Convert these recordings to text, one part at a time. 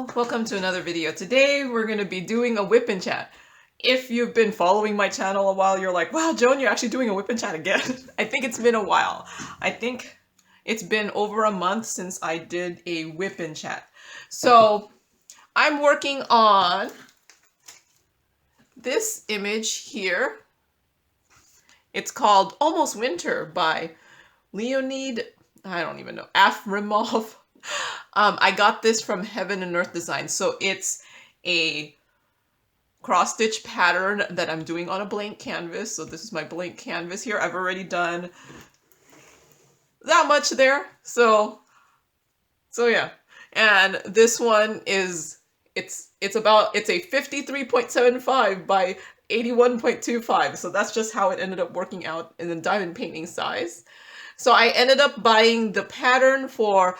Hello, welcome to another video. Today we're going to be doing a WIP and chat. If you've been following my channel a while, you're like, wow, Joan, you're actually doing a WIP and chat again. I think it's been a while. I think it's been over a month since I did a WIP and chat. So I'm working on this image here. It's called Almost Winter by Leonid, I don't even know, Afrimov. I got this from Heaven and Earth Design. So it's a cross stitch pattern that I'm doing on a blank canvas. So this is my blank canvas here. I've already done that much there. So yeah. And this one is, it's a 53.75 by 81.25. So that's just how it ended up working out in the diamond painting size. So I ended up buying the pattern for,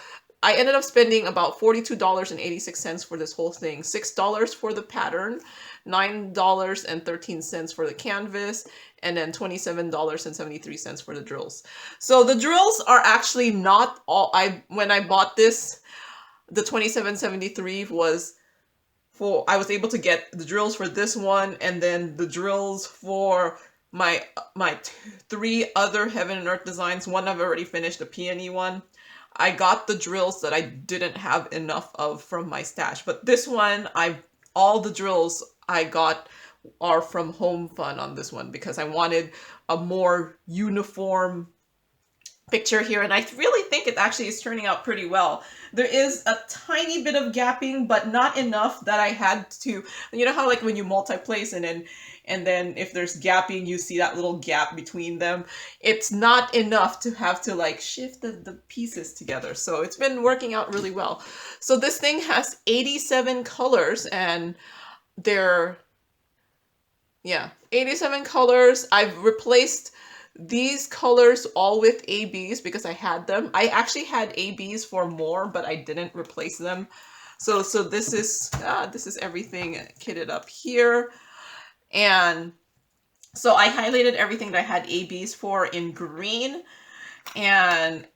I ended up spending about $42.86 for this whole thing. $6 for the pattern, $9.13 for the canvas, and then $27.73 for the drills. So the drills are actually not all, when I bought this, the $27.73 was for, I was able to get the drills for this one, and then the drills for my three other Heaven and Earth designs. One I've already finished, the peony one. I got the drills that I didn't have enough of from my stash. But this one, all the drills I got are from Home Fun on this one because I wanted a more uniform picture here, and I really think it actually is turning out pretty well. There is a tiny bit of gapping, but not enough that I had to, you know how like when you multi-place and then if there's gapping, you see that little gap between them. It's not enough to have to like shift the pieces together. So it's been working out really well. So this thing has 87 colors, and they're, yeah, 87 colors. I've replaced these colors all with ABs because I had them. I actually had ABs for more, but I didn't replace them. So this is everything kitted up here. And so I highlighted everything that I had ABs for in green. And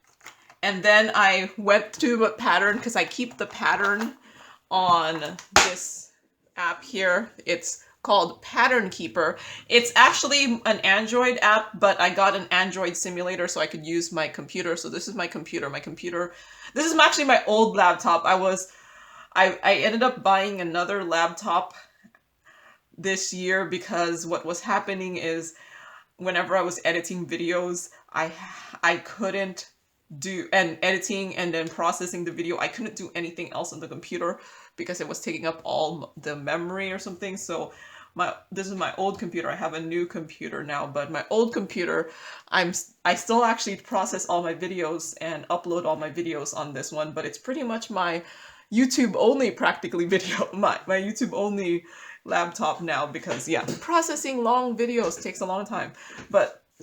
then I went to a pattern because I keep the pattern on this app here. It's called Pattern Keeper. It's actually an Android app, but I got an Android simulator so I could use my computer. So this is my computer. This is actually my old laptop. I ended up buying another laptop this year because what was happening is whenever I was editing videos, I couldn't do, and editing and then processing the video, I couldn't do anything else on the computer because it was taking up all the memory or something. So this is my old computer. I have a new computer now, but my old computer, I still actually process all my videos and upload all my videos on this one, but it's pretty much my YouTube only practically video, my YouTube only laptop now, because yeah, processing long videos takes a long time,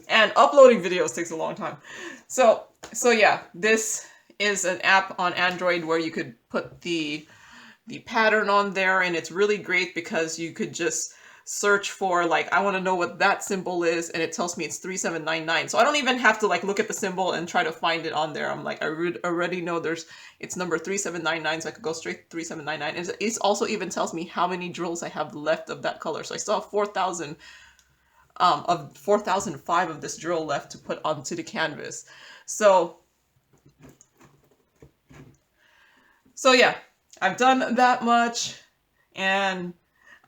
and uploading videos takes a long time. So yeah, this is an app on Android where you could put the pattern on there, and it's really great because you could just search for, like, I want to know what that symbol is, and it tells me it's 3799. So I don't even have to like look at the symbol and try to find it on there. I'm like, I already know it's number 3799, so I could go straight to 3799. And it also even tells me how many drills I have left of that color. So I still have 4,000 of 4,005 of this drill left to put onto the canvas. So yeah, I've done that much, and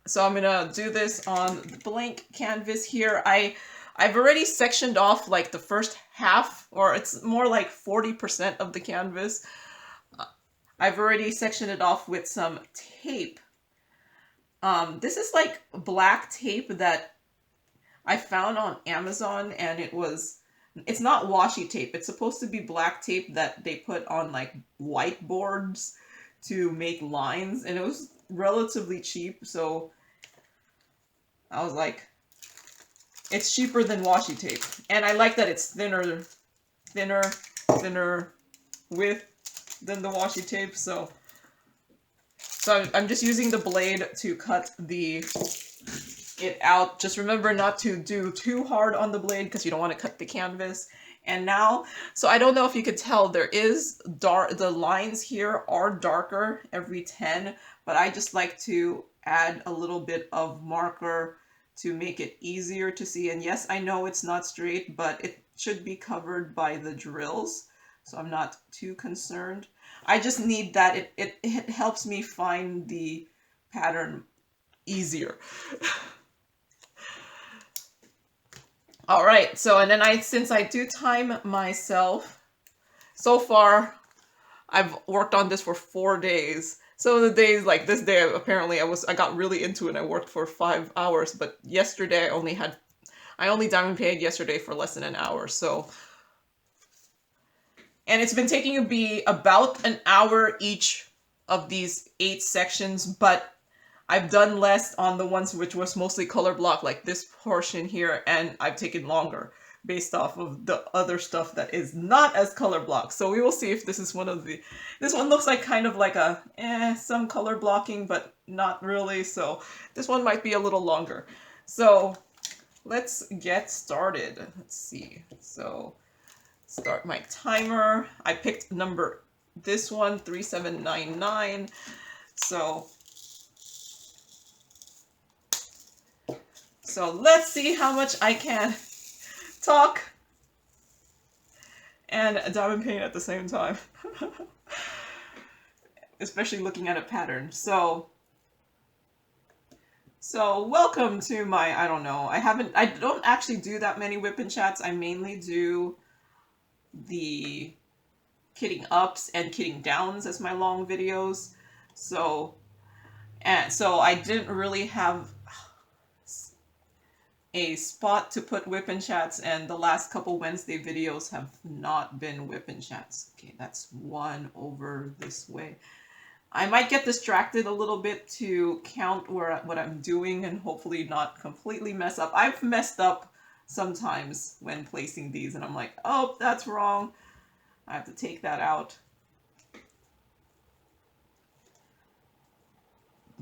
so I'm gonna do this on the blank canvas here. I've already sectioned off like the first half, or it's more like 40% of the canvas. I've already sectioned it off with some tape. This is like black tape that I found on Amazon, and it's not washi tape. It's supposed to be black tape that they put on like whiteboards to make lines, and it was relatively cheap. So I was like, it's cheaper than washi tape. And I like that it's thinner width than the washi tape. So I'm just using the blade to cut it out. Just remember not to do too hard on the blade because you don't want to cut the canvas. And now, so I don't know if you could tell, there is dark, the lines here are darker every 10, but I just like to add a little bit of marker to make it easier to see. And yes, I know it's not straight, but it should be covered by the drills, so I'm not too concerned. I just need that. It helps me find the pattern easier. All right, so and then since I do time myself, so far I've worked on this for 4 days. So the days like this day, apparently I got really into it and I worked for 5 hours, but yesterday I only diamond painted yesterday for less than an hour. So, and it's been taking me about an hour each of these 8 sections, but I've done less on the ones which was mostly color block, like this portion here, and I've taken longer based off of the other stuff that is not as color block. So we will see if this is one of the, this one looks like kind of like a, some color blocking, but not really. So this one might be a little longer. So let's get started. Let's see. So start my timer. I picked this one, 3799. So let's see how much I can talk and diamond paint at the same time. Especially looking at a pattern. So welcome to my, I don't know, I don't actually do that many whip and chats. I mainly do the kitting ups and kitting downs as my long videos. So I didn't really have a spot to put whip and chats, and the last couple Wednesday videos have not been whip and chats. Okay, that's one over this way. I might get distracted a little bit to count what I'm doing and hopefully not completely mess up. I've messed up sometimes when placing these and I'm like, oh, that's wrong. I have to take that out.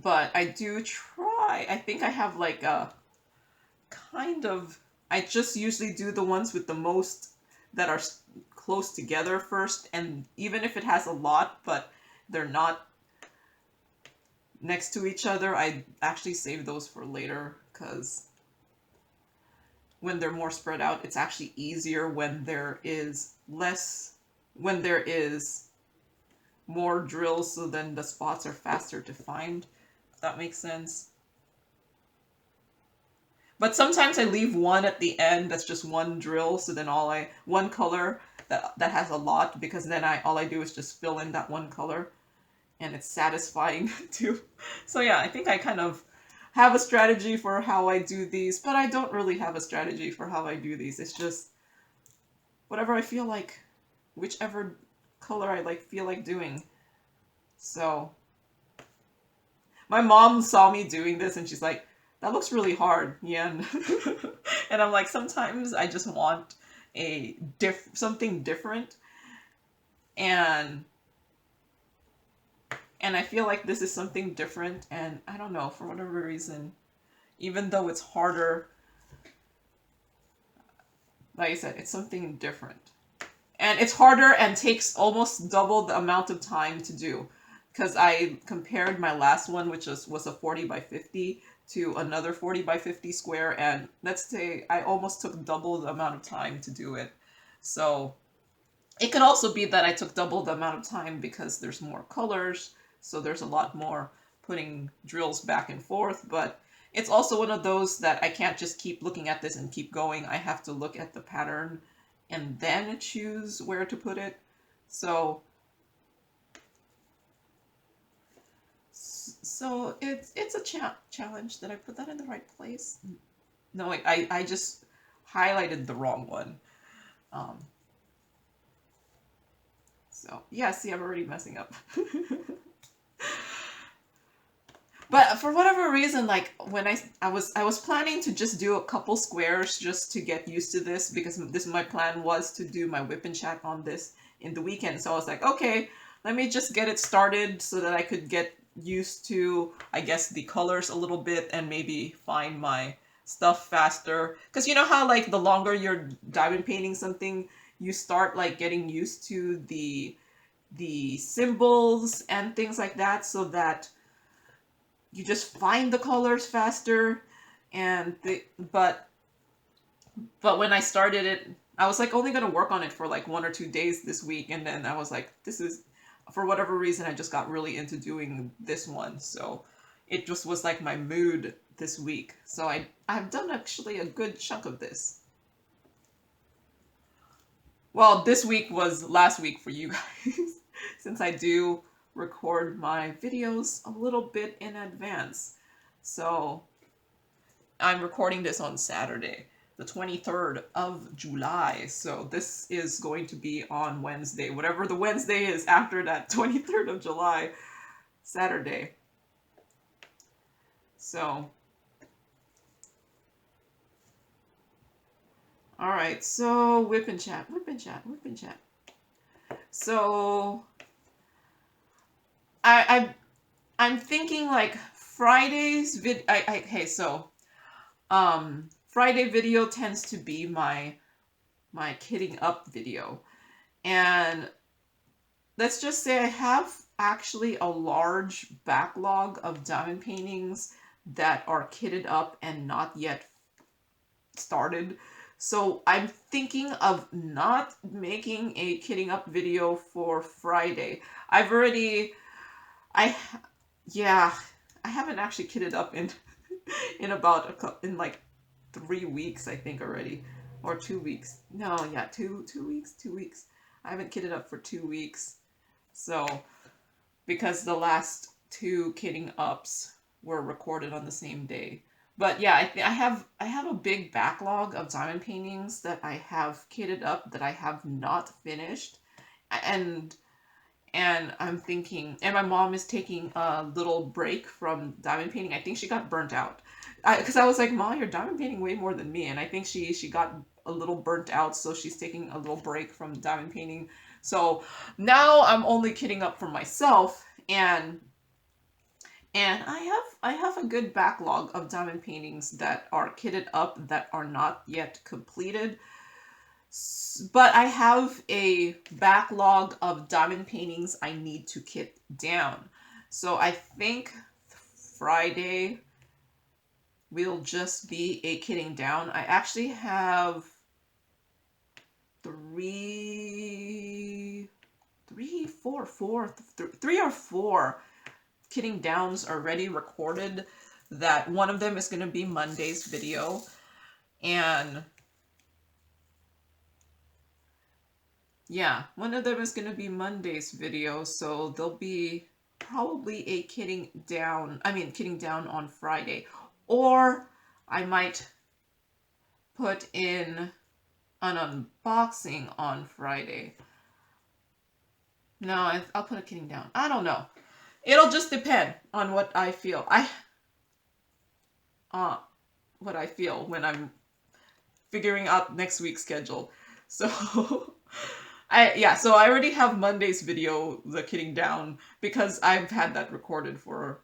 But I do try. I think I have like a kind of, I just usually do the ones with the most that are close together first, and even if it has a lot but they're not next to each other, I actually save those for later, because when they're more spread out, it's actually easier when there is more drills, so then the spots are faster to find, if that makes sense. But sometimes I leave one at the end that's just one drill, so then one color that has a lot, because then all I do is just fill in that one color, and it's satisfying too. So yeah, I think I kind of have a strategy for how I do these, but I don't really have a strategy for how I do these. It's just whatever I feel like, whichever color I feel like doing. So my mom saw me doing this and she's like, that looks really hard, Yan. And I'm like, sometimes I just want something different, and I feel like this is something different, and I don't know, for whatever reason, even though it's harder, like I said, it's something different. And it's harder and takes almost double the amount of time to do, because I compared my last one, which was a 40 by 50, to another 40 by 50 square, and let's say I almost took double the amount of time to do it. So it could also be that I took double the amount of time because there's more colors, so there's a lot more putting drills back and forth, but it's also one of those that I can't just keep looking at this and keep going. I have to look at the pattern and then choose where to put it. So it's a challenge. Did I put that in the right place? No, I just highlighted the wrong one. So yeah, see, I'm already messing up. But for whatever reason, like when I was planning to just do a couple squares just to get used to this, because my plan was to do my whip and chat on this in the weekend. So I was like, okay, let me just get it started so that I could get used to, I guess, the colors a little bit and maybe find my stuff faster. Because you know how like the longer you're diamond painting something, you start like getting used to the symbols and things like that, so that you just find the colors faster. And but when I started it, I was like only gonna work on it for like 1 or 2 days this week, and then I was like, this is, for whatever reason, I just got really into doing this one. So it just was like my mood this week. So I've done actually a good chunk of this. Well, this week was last week for you guys, since I do record my videos a little bit in advance. So I'm recording this on Saturday, the 23rd of July. So this is going to be on Wednesday, whatever the Wednesday is after that 23rd of July, Saturday. So, all right, so whip and chat. So I'm thinking like Friday's Friday video tends to be my kitting up video, and let's just say I have actually a large backlog of diamond paintings that are kitted up and not yet started. So I'm thinking of not making a kitting up video for Friday. I haven't actually kitted up in in like 3 weeks, I think, already, or 2 weeks. No, yeah, 2 weeks. I haven't kitted up for 2 weeks. So, because the last 2 kitting ups were recorded on the same day. But yeah, I have a big backlog of diamond paintings that I have kitted up that I have not finished, and I'm thinking, and my mom is taking a little break from diamond painting. I think she got burnt out, because I was like, Mom, you're diamond painting way more than me, and I think she got a little burnt out, so she's taking a little break from diamond painting. So now I'm only kitting up for myself, and I have a good backlog of diamond paintings that are kitted up that are not yet completed. But I have a backlog of diamond paintings I need to kit down. So I think Friday will just be a kitting down. I actually have three or four kitting downs already recorded, that one of them is going to be Monday's video, and yeah, one of them is going to be Monday's video, so there'll be probably a kitting down on Friday, or I might put in an unboxing on Friday. No, I'll put a kitting down. I don't know. It'll just depend on what I feel. What I feel when I'm figuring out next week's schedule. So so I already have Monday's video, the kitting down, because I've had that recorded for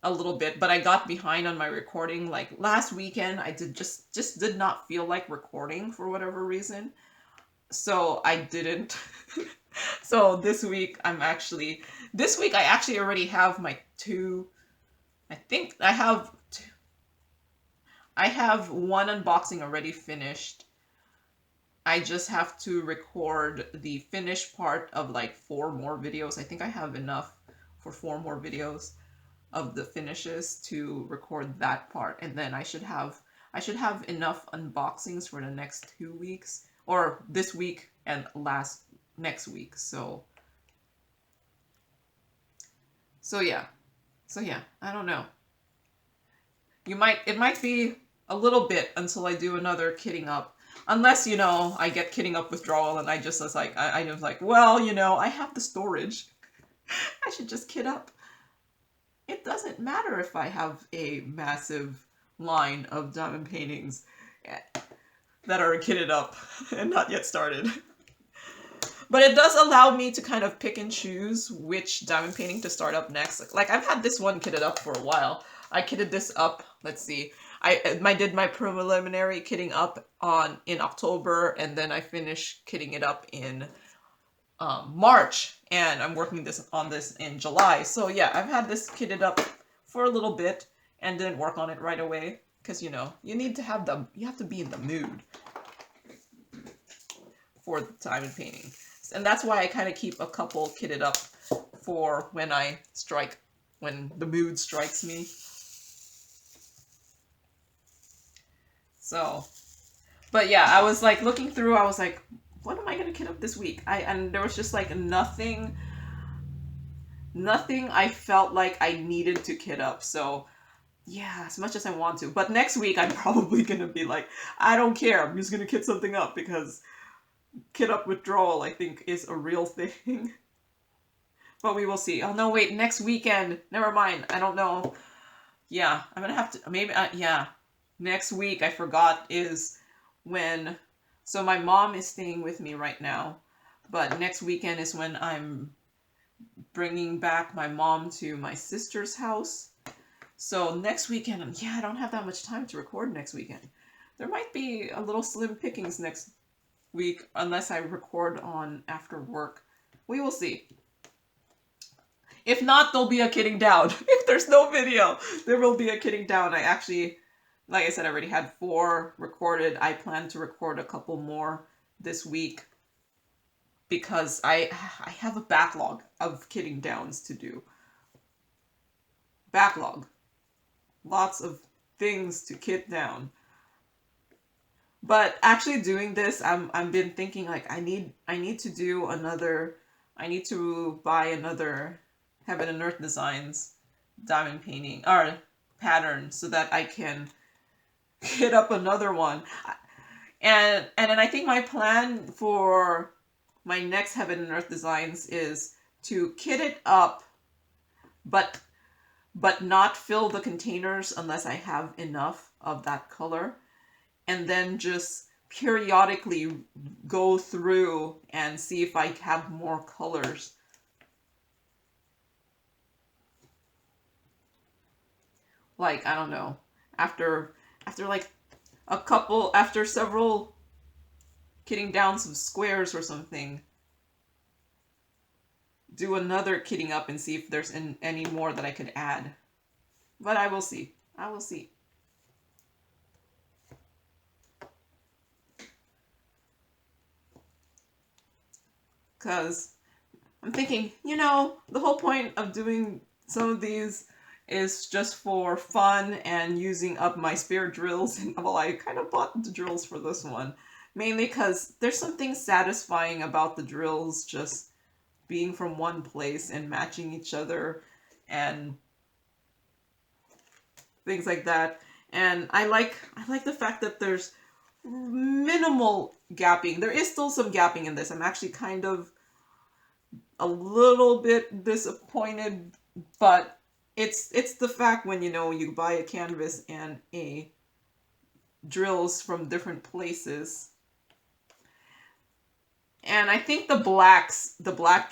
a little bit, but I got behind on my recording. Like last weekend, I just did not feel like recording for whatever reason. So I didn't. So this week I actually already have my 2. I think I have 2. I have 1 unboxing already finished. I just have to record the finished part of like 4 more videos. I think I have enough for 4 more videos of the finishes to record that part, and then I should have enough unboxings for the next 2 weeks, or this week and next week. So yeah, I don't know. It might be a little bit until I do another kitting up, unless I get kitting up withdrawal and I just was like, I was like, well, I have the storage. I should just kit up. It doesn't matter if I have a massive line of diamond paintings that are kitted up and not yet started. But it does allow me to kind of pick and choose which diamond painting to start up next. Like I've had this one kitted up for a while. I kitted this up, let's see. I did my preliminary kitting up in October, and then I finished kitting it up in March, and I'm working on this in July. So yeah, I've had this kitted up for a little bit and didn't work on it right away because you need to have you have to be in the mood for the diamond painting, and that's why I kind of keep a couple kitted up for when the mood strikes me. So, but yeah, I was like looking through, I was like, what am I gonna kit up this week? And there was just like nothing I felt like I needed to kit up. So yeah, as much as I want to. But next week I'm probably gonna be like, I don't care, I'm just gonna kit something up, because kit up withdrawal, I think, is a real thing. But we will see. Oh no, wait, next weekend. Never mind. I don't know. Yeah, I'm gonna have to, maybe, yeah. Next week, I forgot, is when, so my mom is staying with me right now, but next weekend is when I'm bringing back my mom to my sister's house. So next weekend, yeah, I don't have that much time to record next weekend. There might be a little slim pickings next week, unless I record on after work. We will see. If not, there'll be a kitting down. If there's no video, there will be a kitting down. I actually, like I said, I already had 4 recorded. I plan to record a couple more this week because I have a backlog of kitting downs to do. Backlog. Lots of things to kit down. But actually doing this, I've been thinking like I need to do another, I need to buy another Heaven and Earth Designs diamond painting or pattern so that I can kit up another one. And then I think my plan for my next Heaven and Earth Designs is to kit it up, but not fill the containers unless I have enough of that color, and then just periodically go through and see if I have more colors. Like, I don't know, after like after several kitting downs of squares or something, do another kitting up and see if there's any more that I could add. But I will see. I will see. Because I'm thinking, the whole point of doing some of these is just for fun and using up my spare drills. And well, I kind of bought the drills for this one, mainly because there's something satisfying about the drills just being from one place and matching each other and things like that. And I like the fact that there's minimal gapping. There is still some gapping in this. I'm actually kind of a little bit disappointed, but it's the fact when you buy a canvas and a drills from different places. And I think the black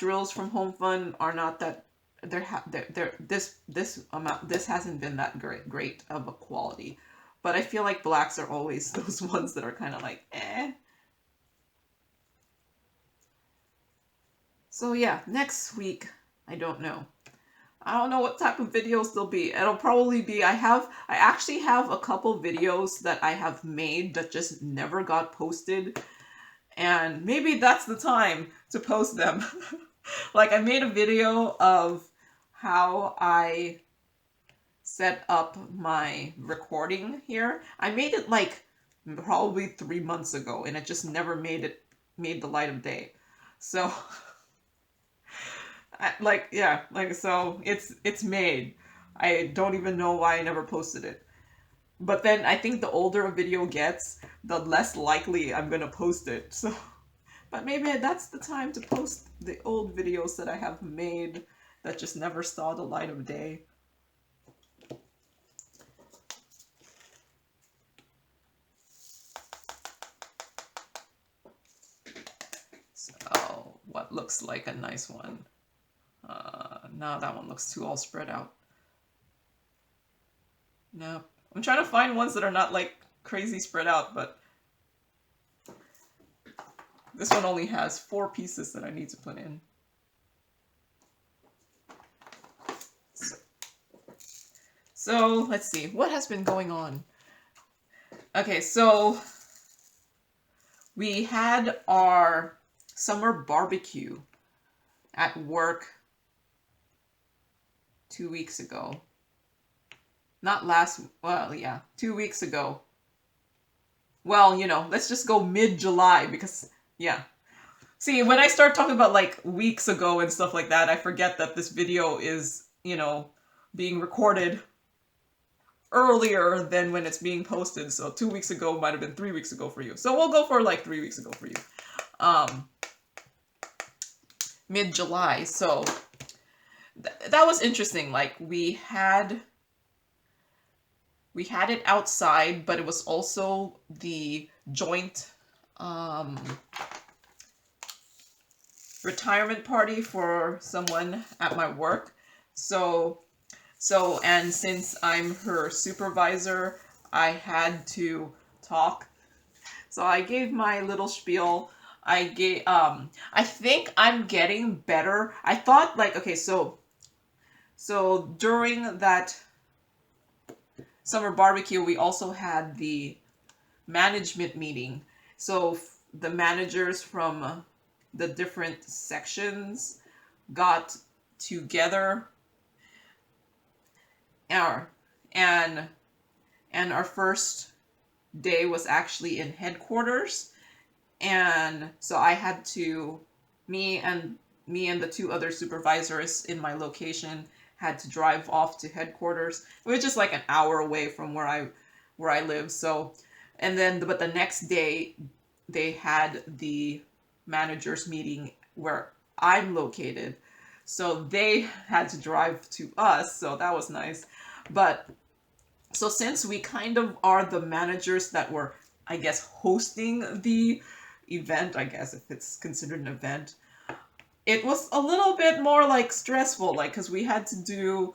drills from Home Fun are not that, this hasn't been that great of a quality, but I feel like blacks are always those ones that are kind of like eh. So yeah, next week, I don't know what type of videos there'll be. It'll probably be, I actually have a couple videos that I have made that just never got posted, and maybe that's the time to post them. Like, I made a video of how I set up my recording here. I made it like probably 3 months ago, and it just never made the light of day. So so it's made. I don't even know why I never posted it. But then I think the older a video gets, the less likely I'm gonna post it. So, but maybe that's the time to post the old videos that I have made that just never saw the light of day. So, what looks like a nice one? No, that one looks too all spread out. Nope. I'm trying to find ones that are not like crazy spread out, but this one only has 4 pieces that I need to put in. So let's see, what has been going on? Okay, so we had our summer barbecue at work 2 weeks ago. Not last, well, yeah, 2 weeks ago. Well, you know, let's just go mid-July because, yeah. See, when I start talking about like weeks ago and stuff like that, I forget that this video is, you know, being recorded earlier than when it's being posted. So 2 weeks ago might have been 3 weeks ago for you. So we'll go for like 3 weeks ago for you. Mid-July. So that was interesting. Like we had it outside, but it was also the joint retirement party for someone at my work. So and since I'm her supervisor, I had to talk. So I gave my little spiel. I think I'm getting better. I thought like, okay, so during that summer barbecue, we also had the management meeting. So the managers from the different sections got together, and our first day was actually in headquarters, and so I had to, me and the 2 other supervisors in my location had to drive off to headquarters. It was just like an hour away from where I live. So, and then but the next day they had the managers meeting where I'm located. So they had to drive to us, so that was nice. But so since we kind of are the managers that were, I guess, hosting the event, I guess if it's considered an event, it was a little bit more like stressful, like because we had to do,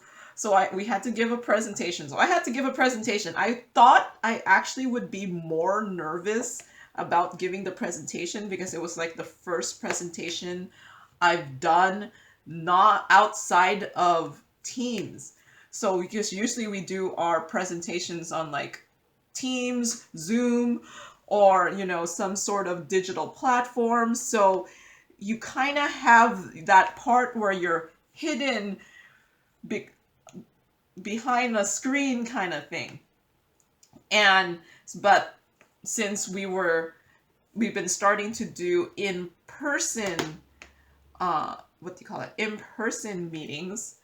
we had to give a presentation. So I had to give a presentation. I thought I actually would be more nervous about giving the presentation because it was like the first presentation I've done not outside of Teams. So because usually we do our presentations on like Teams, Zoom, or, you know, some sort of digital platform. So you kind of have that part where you're hidden behind a screen kind of thing. And, but since we've been starting to do in-person, in-person meetings,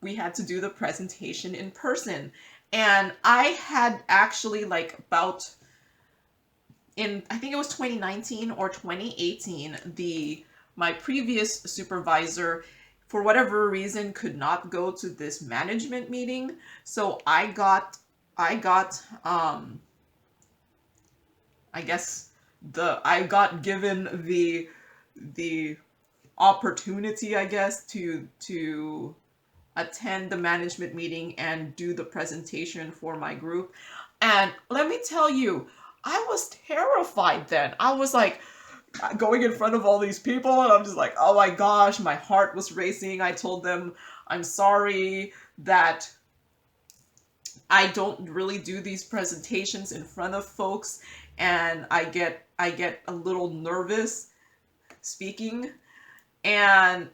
we had to do the presentation in person. And I had actually like about, I think it was 2019 or 2018, my previous supervisor, for whatever reason, could not go to this management meeting. So I got I got given the opportunity, I guess, to attend the management meeting and do the presentation for my group. And let me tell you, I was terrified then. I was like going in front of all these people, and I'm just like, oh my gosh, my heart was racing. I told them I'm sorry that I don't really do these presentations in front of folks, and I get a little nervous speaking. And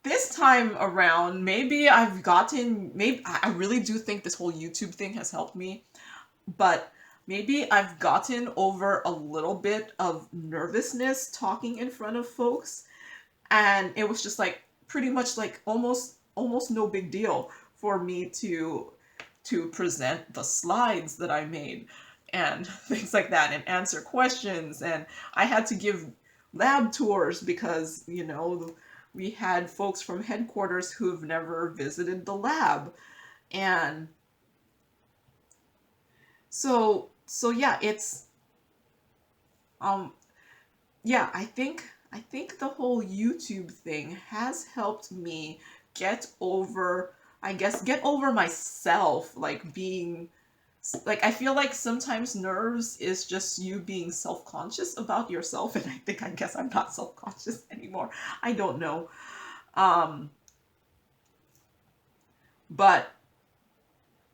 this time around, maybe I really do think this whole YouTube thing has helped me, but maybe I've gotten over a little bit of nervousness talking in front of folks, and it was just like pretty much like almost no big deal for me to present the slides that I made and things like that, and answer questions. And I had to give lab tours because, you know, we had folks from headquarters who've never visited the lab. And so yeah, it's yeah, I think the whole YouTube thing has helped me get over myself, like being like, I feel like sometimes nerves is just you being self-conscious about yourself, and I guess I'm not self-conscious anymore. I don't know. Um, but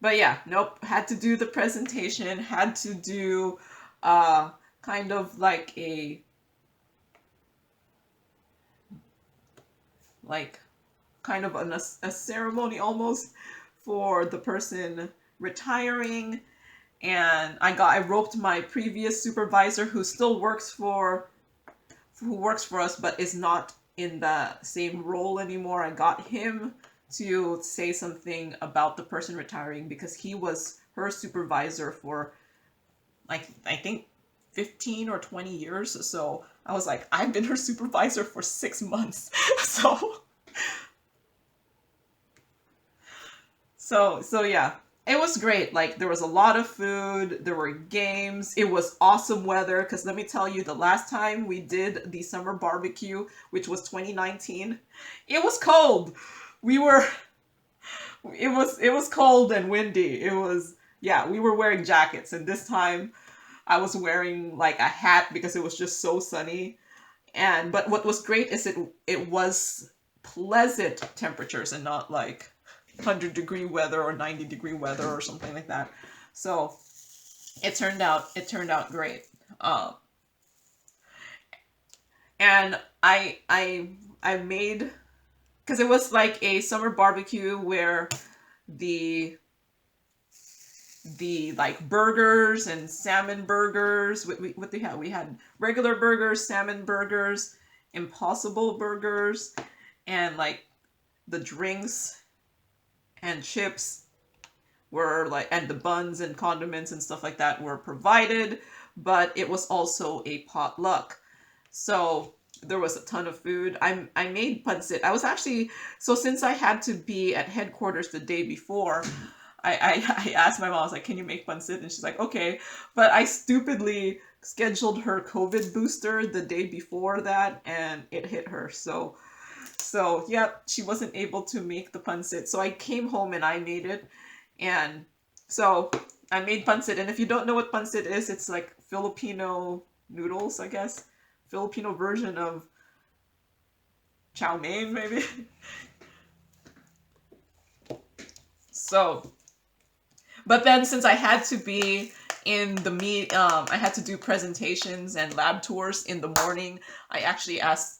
yeah, nope, had to do the presentation, had to do kind of like like kind of a ceremony almost for the person retiring. And I roped my previous supervisor who still works for us but is not in the same role anymore. I got him to say something about the person retiring because he was her supervisor for, like, I think 15 or 20 years. So I was like, I've been her supervisor for 6 months. So yeah, it was great. Like, there was a lot of food, there were games, it was awesome weather. Because let me tell you, the last time we did the summer barbecue, which was 2019, it was cold. We were, it was cold and windy. It was, yeah, we were wearing jackets, and this time I was wearing like a hat because it was just so sunny. And but what was great is it was pleasant temperatures and not like 100-degree weather or 90-degree weather or something like that. So it turned out great. And I made, because it was like a summer barbecue where the like burgers and salmon burgers. What they had? We had regular burgers, salmon burgers, impossible burgers, and like the drinks and chips were like, and the buns and condiments and stuff like that were provided, but it was also a potluck. So there was a ton of food. I made pancit. I was actually, so since I had to be at headquarters the day before, I asked my mom, I was like, can you make pancit? And she's like, okay. But I stupidly scheduled her COVID booster the day before that, and it hit her. So yep, she wasn't able to make the pancit. So I came home and I made it. And so I made pancit. And if you don't know what pancit is, it's like Filipino noodles, I guess. Filipino version of chow mein, maybe. So, but then since I had to be in the I had to do presentations and lab tours in the morning. I actually asked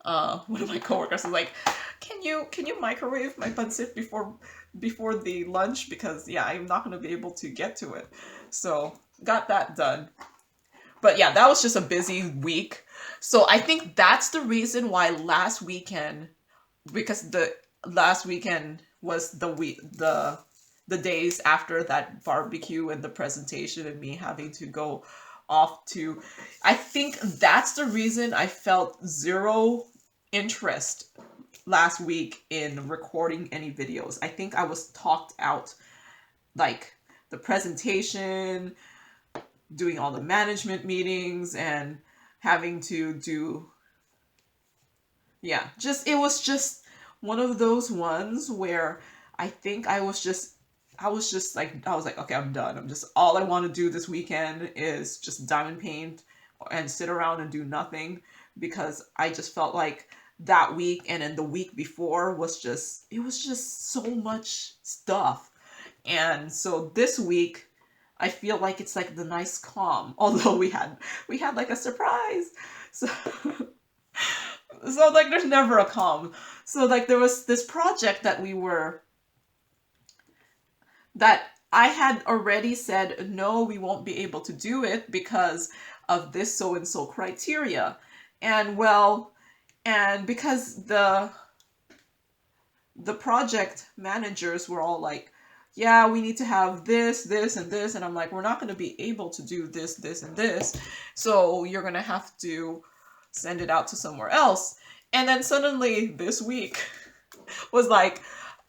one of my coworkers, I was like, can you microwave my pancit before the lunch, because yeah, I'm not going to be able to get to it. So got that done. But yeah, that was just a busy week. So I think that's the reason why last weekend, because the last weekend was the days after that barbecue and the presentation and me having to go off to, I think that's the reason I felt zero interest last week in recording any videos. I think I was talked out, like the presentation, doing all the management meetings, and having to do, yeah, just, it was just one of those ones where I think I was like, okay, I'm done. All I want to do this weekend is just diamond paint and sit around and do nothing, because I just felt like that week and then the week before was just, it was just so much stuff. And so this week, I feel like it's like the nice calm, although we had like a surprise. So, so like there's never a calm. So like there was this project that I had already said, no, we won't be able to do it because of this so-and-so criteria. And well, and because the project managers were all like, yeah, we need to have this, this, and this. And I'm like, we're not going to be able to do this, this, and this. So you're going to have to send it out to somewhere else. And then suddenly this week was like,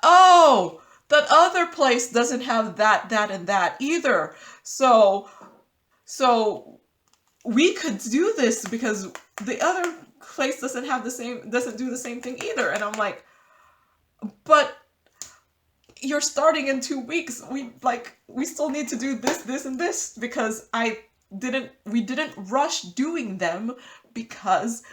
oh, that other place doesn't have that, that, and that either. So we could do this because the other place doesn't do the same thing either. And I'm like, but you're starting in 2 weeks. We still need to do this, and this, because we didn't rush doing them because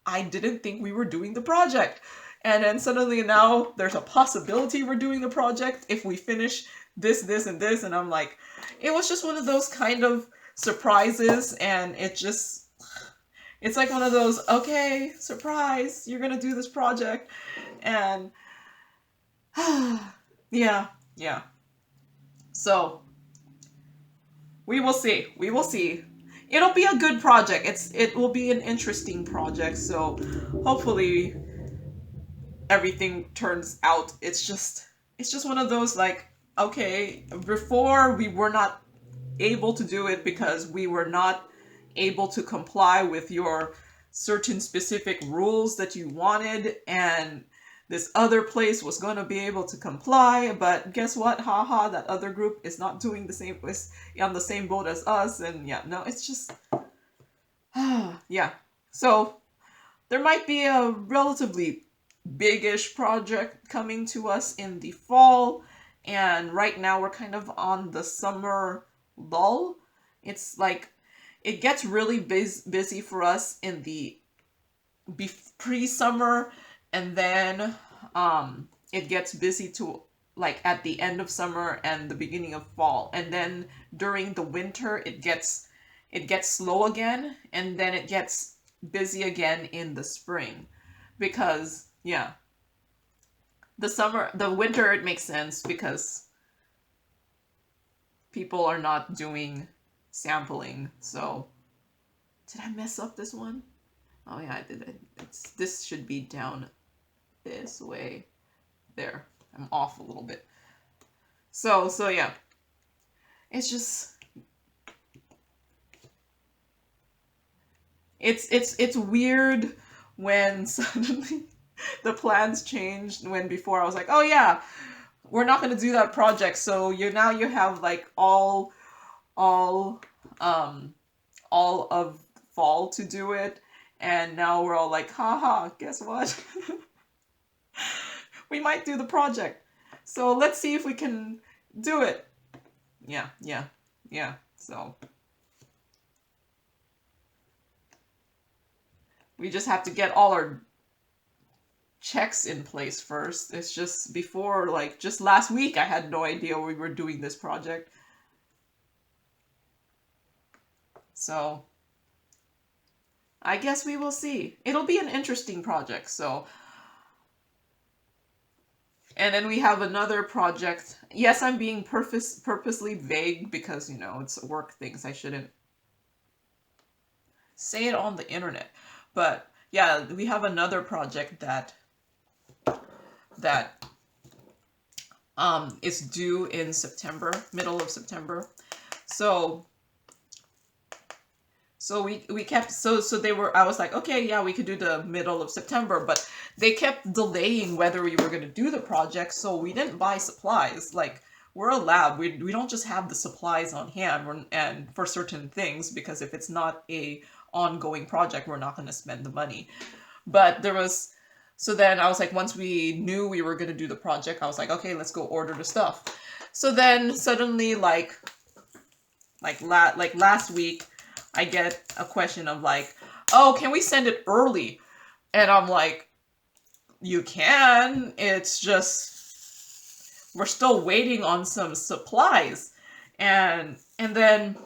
I didn't think we were doing the project. And then suddenly now there's a possibility we're doing the project if we finish this, and this. And I'm like, it was just one of those kind of surprises, and it's like one of those, okay, surprise, you're gonna do this project. And yeah. So we will see. It'll be a good project. It will be an interesting project. So hopefully everything turns out. It's just one of those, like, okay, before we were not able to do it because we were not able to comply with your certain specific rules that you wanted, and this other place was going to be able to comply, but guess what? Haha, that other group is not doing the same, is on the same boat as us. And yeah, no, it's just yeah. So there might be a relatively big-ish project coming to us in the fall, and right now we're kind of on the summer lull. It's like it gets really busy for us in the pre-summer, and then it gets busy to like at the end of summer and the beginning of fall, and then during the winter it gets slow again, and then it gets busy again in the spring. Because yeah, the winter, it makes sense because people are not doing sampling. So did I mess up this one? Oh yeah, I did. This should be down this way. There, I'm off a little bit. So yeah, it's just it's weird when suddenly the plans changed, when before I was like, oh yeah, we're not going to do that project, so you have like all of fall to do it, and now we're all like, haha, guess what? We might do the project, so let's see if we can do it. Yeah. So we just have to get all our checks in place first. It's just before, like, just last week I had no idea we were doing this project. So I guess we will see. It'll be an interesting project. So, and then we have another project. Yes, I'm being purposely vague because, it's work things. I shouldn't say it on the internet. But yeah, we have another project that is due in September, middle of September. So we kept, so they were, I was like, okay, yeah, we could do the middle of September, but they kept delaying whether we were going to do the project, so we didn't buy supplies. Like, we're a lab, we don't just have the supplies on hand, and for certain things, because if it's not a ongoing project, we're not going to spend the money. But so then I was like, once we knew we were going to do the project, I was like, okay, let's go order the stuff. So then suddenly, like last week, I get a question of like, oh, can we send it early? And I'm like, you can, it's just, we're still waiting on some supplies. And then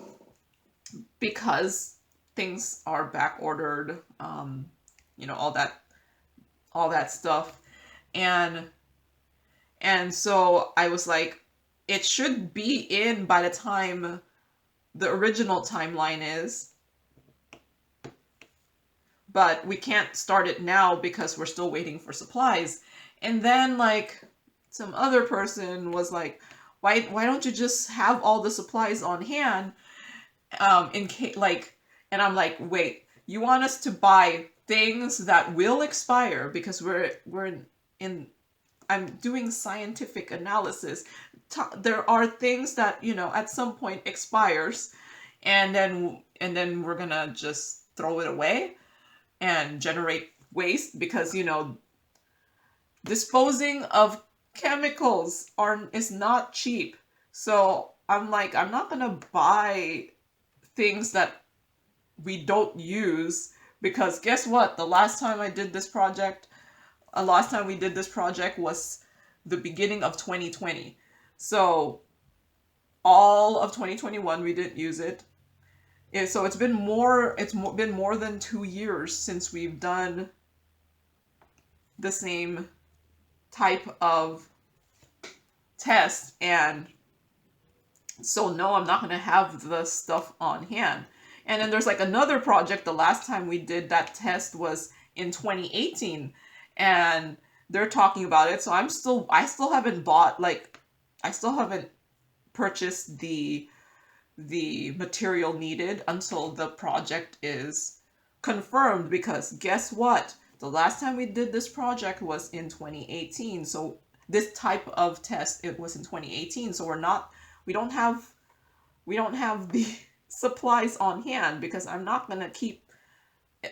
because things are back ordered, all that stuff. And so I was like, it should be in by the time the original timeline is, but we can't start it now because we're still waiting for supplies. And then like some other person was like, why don't you just have all the supplies on hand, in case, like, and I'm like, wait, you want us to buy things that will expire? Because I'm doing scientific analysis. There are things that, at some point expires, and then we're gonna just throw it away and generate waste, because, disposing of chemicals is not cheap. So I'm like, I'm not gonna buy things that we don't use, because guess what? The last time I did this project, last time we did this project was the beginning of 2020. So all of 2021 we didn't use it. So it's been been more than 2 years since we've done the same type of test, and so no, I'm not going to have the stuff on hand. And then there's like another project. The last time we did that test was in 2018, and they're talking about it. So I still haven't bought, like, I still haven't purchased the material needed until the project is confirmed, because guess what? The last time we did this project was in 2018. So this type of test, it was in 2018. So we don't have the supplies on hand, because I'm not going to keep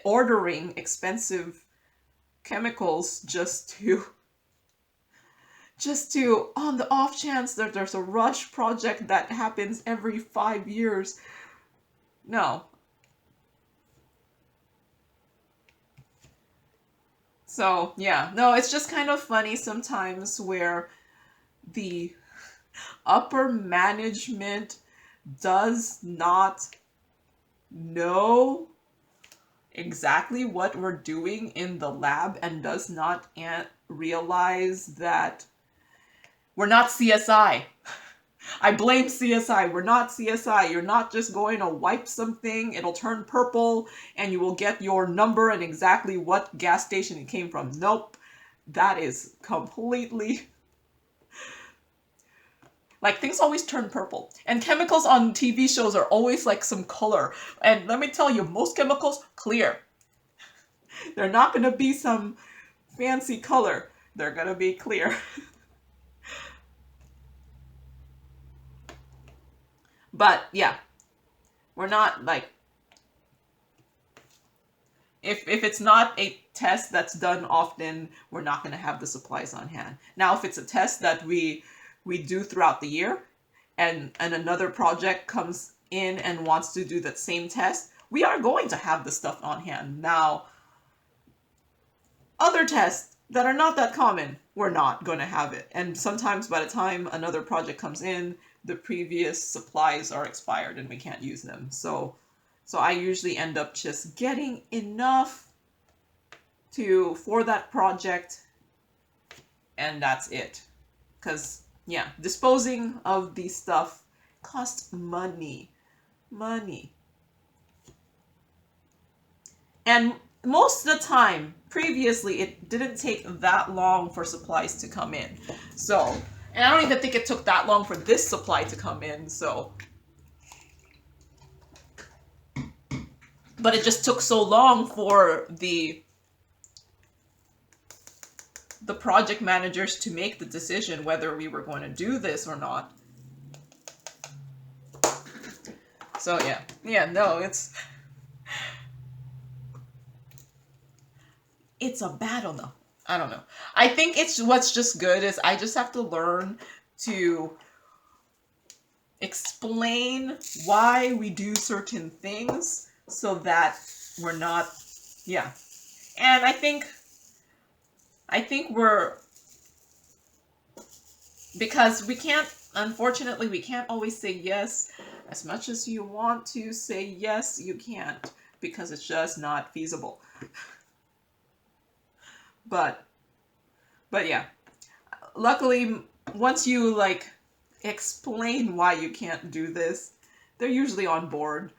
ordering expensive chemicals just to on the off chance that there's a rush project that happens every 5 years. No. So yeah, no, it's just kind of funny sometimes where the upper management does not know exactly what we're doing in the lab, and does not realize that we're not CSI. I blame CSI. We're not CSI. You're not just going to wipe something, it'll turn purple, and you will get your number and exactly what gas station it came from. Nope. That is completely... Like, things always turn purple. And chemicals on TV shows are always like some color. And let me tell you, most chemicals, clear. They're not going to be some fancy color. They're going to be clear. But yeah, we're not like... If it's not a test that's done often, we're not going to have the supplies on hand. Now, if it's a test that we do throughout the year, and another project comes in and wants to do that same test, we are going to have the stuff on hand. Now, other tests that are not that common, we're not going to have it. And sometimes by the time another project comes in, the previous supplies are expired and we can't use them. So I usually end up just getting enough for that project, and that's it. Because yeah, disposing of these stuff costs money. And most of the time, previously, it didn't take that long for supplies to come in. So, and I don't even think it took that long for this supply to come in, so. But it just took so long for the project managers to make the decision whether we were going to do this or not. So yeah, no, it's a battle though. I don't know. I think what's just good is I just have to learn to explain why we do certain things so that we're not, yeah. And I think we're, because unfortunately, we can't always say yes. As much as you want to say yes, you can't, because it's just not feasible. But yeah, luckily, once you like explain why you can't do this, they're usually on board.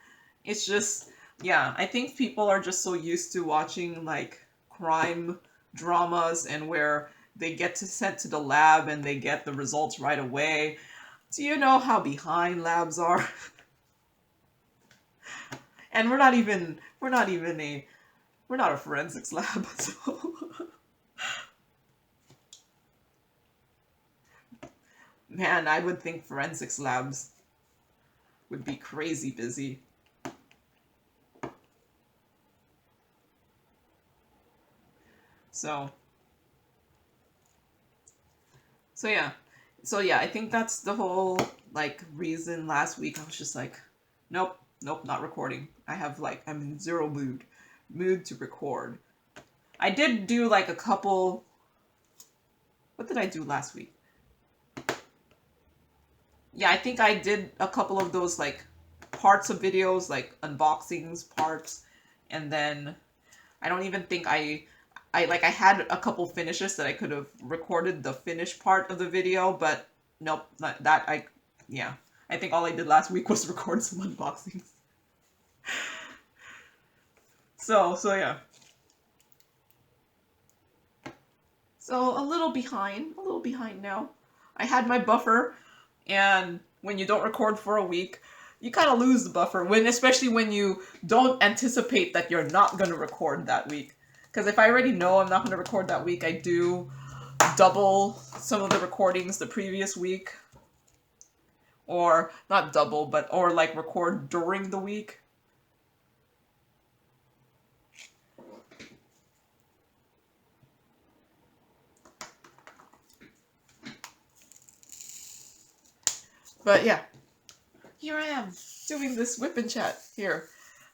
It's just, yeah, I think people are just so used to watching like crime dramas, and where they get sent to the lab and they get the results right away. Do you know how behind labs are? And we're not a forensics lab, so. Man, I would think forensics labs would be crazy busy. So So yeah, I think that's the whole like reason last week I was just like, nope, not recording. I'm in zero mood to record. I did do like a couple. What did I do last week? Yeah, I think I did a couple of those like parts of videos, like unboxings parts, and then I don't even think I had a couple finishes that I could have recorded the finished part of the video, but nope, not that yeah. I think all I did last week was record some unboxings. So yeah. So a little behind now. I had my buffer, and when you don't record for a week, you kind of lose the buffer, especially when you don't anticipate that you're not going to record that week. Because if I already know I'm not going to record that week, I do double some of the recordings the previous week. Or not double, or like record during the week. But yeah, here I am doing this whip and chat here.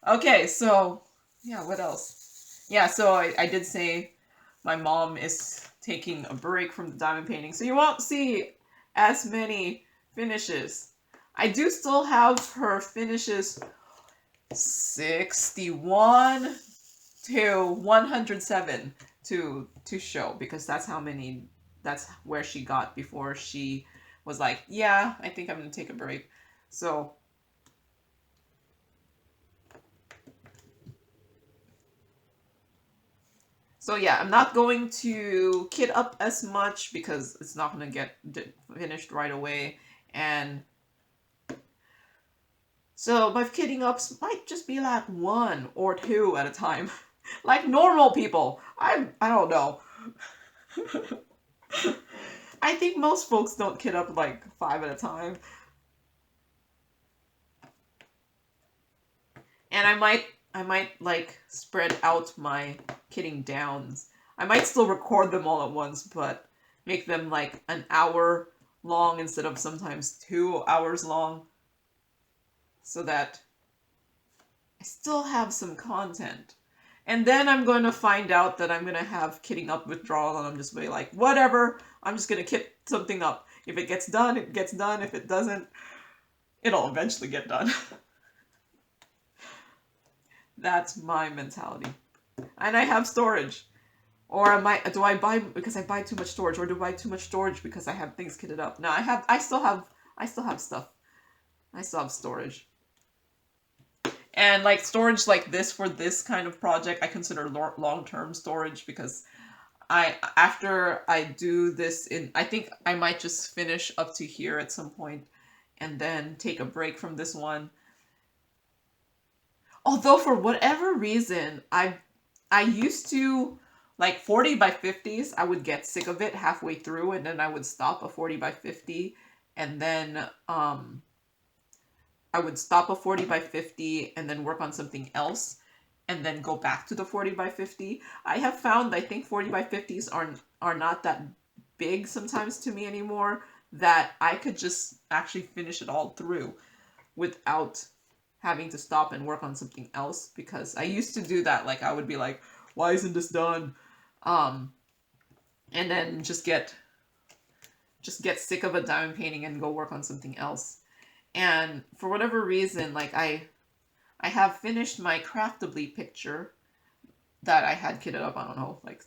Okay, so yeah, what else? Yeah, so I did say my mom is taking a break from the diamond painting, so you won't see as many finishes. I do still have her finishes 61 to 107 to show, because that's where she got before she was like, yeah, I think I'm gonna take a break. So yeah, I'm not going to kit up as much because it's not going to get finished right away. And so my kitting ups might just be like 1 or 2 at a time. Like normal people. I don't know. I think most folks don't kit up like 5 at a time. And I might like spread out my kitting downs. I might still record them all at once, but make them like an hour long instead of sometimes 2 hours long, so that I still have some content. And then I'm going to find out that I'm going to have kitting up withdrawal, and I'm just going to be like, whatever, I'm just going to kit something up. If it gets done, it gets done. If it doesn't, it'll eventually get done. That's my mentality. And I have storage. Or do I buy because I buy too much storage, or do I buy too much storage because I have things kitted up? No, I still have stuff. I still have storage. And like storage like this for this kind of project, I consider long-term storage, because after I do this I think I might just finish up to here at some point and then take a break from this one. Although for whatever reason, I used to like 40 by 50s, I would get sick of it halfway through, and then I would stop a 40 by 50, and then I would stop a 40 by 50 and then work on something else, and then go back to the 40 by 50. I have found, I think 40 by 50s are not that big sometimes to me anymore, that I could just actually finish it all through without having to stop and work on something else. Because I used to do that. Like I would be like, why isn't this done? And then just get sick of a diamond painting and go work on something else. And for whatever reason, like I have finished my craftably picture that I had kitted up, I don't know, like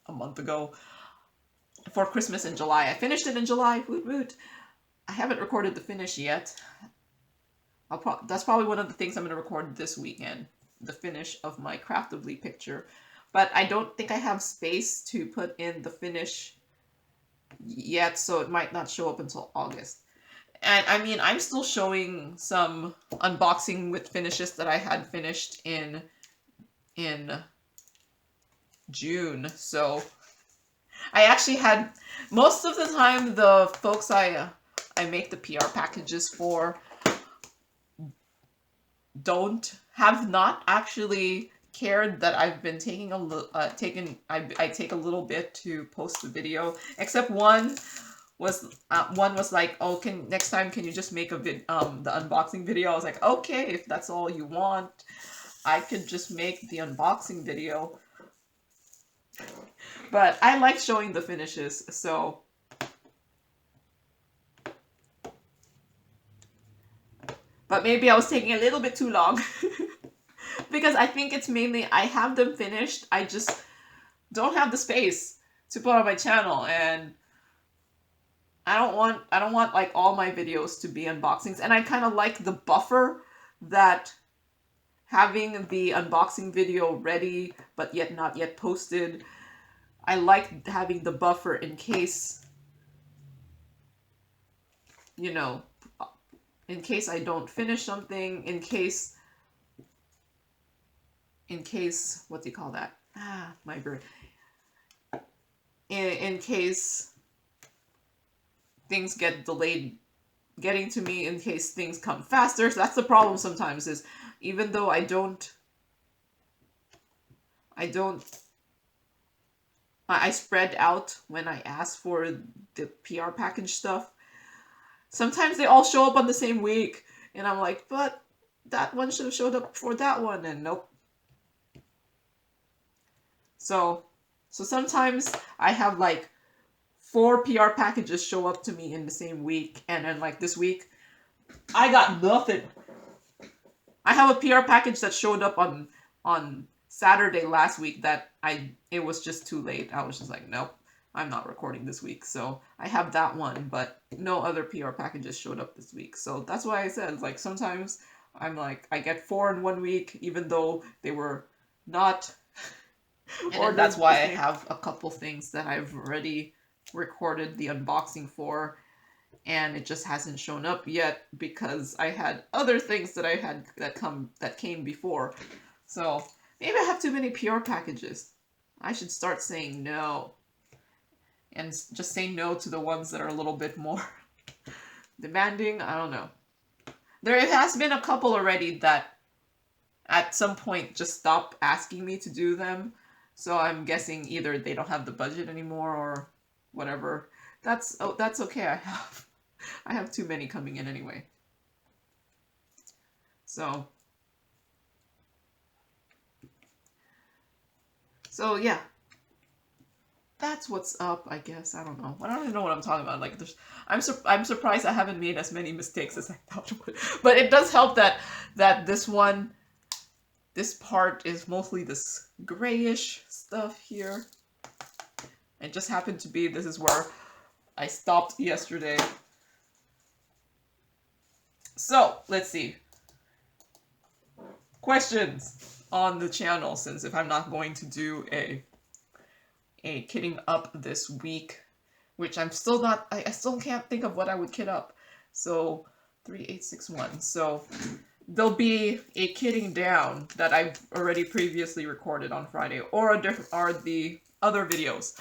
a month ago for Christmas in July. I finished it in July. Woot woot. I haven't recorded the finish yet. That's probably one of the things I'm going to record this weekend, the finish of my craftably picture. But I don't think I have space to put in the finish yet, so it might not show up until August. And I mean, I'm still showing some unboxing with finishes that I had finished in June. So I actually had, most of the time, the folks I make the PR packages for have not actually cared that I've been taking I take a little bit to post the video, except one was like, oh, next time can you just make the unboxing video? I was like, okay, if that's all you want, I could just make the unboxing video. But I like showing the finishes, so but maybe I was taking a little bit too long. Because I think it's mainly I have them finished, I just don't have the space to put on my channel, and I don't want like all my videos to be unboxings, and I kind of like the buffer that having the unboxing video ready but yet not yet posted. I like having the buffer in case, you know, in case I don't finish something, in case, what do you call that? My brain. In case things get delayed getting to me, in case things come faster. So that's the problem sometimes, is even though I spread out when I ask for the PR package stuff. Sometimes they all show up on the same week, and I'm like, but that one should have showed up for that one, and nope. So sometimes I have like 4 PR packages show up to me in the same week, and then like this week, I got nothing. I have a PR package that showed up on Saturday last week that it was just too late. I was just like, nope, I'm not recording this week. So I have that one, but no other PR packages showed up this week. So that's why I said, like, sometimes I'm like, I get 4 in one week, even though they were not. And that's why I have a couple things that I've already recorded the unboxing for, and it just hasn't shown up yet because I had other things that I had that came before. So maybe I have too many PR packages. I should start saying no, and just say no to the ones that are a little bit more demanding. I don't know. There has been a couple already that at some point just stopped asking me to do them. So I'm guessing either they don't have the budget anymore or whatever. That's okay. I have too many coming in anyway. So yeah. That's what's up, I guess. I don't know. I don't even know what I'm talking about. Like, I'm surprised I haven't made as many mistakes as I thought I would. But it does help that this part is mostly this grayish stuff here. It just happened to be, this is where I stopped yesterday. So, let's see. Questions on the channel, since if I'm not going to do a kitting up this week, which I'm still not, I still can't think of what I would kit up. So, 3861. So, there'll be a kitting down that I've already previously recorded on Friday, or the other videos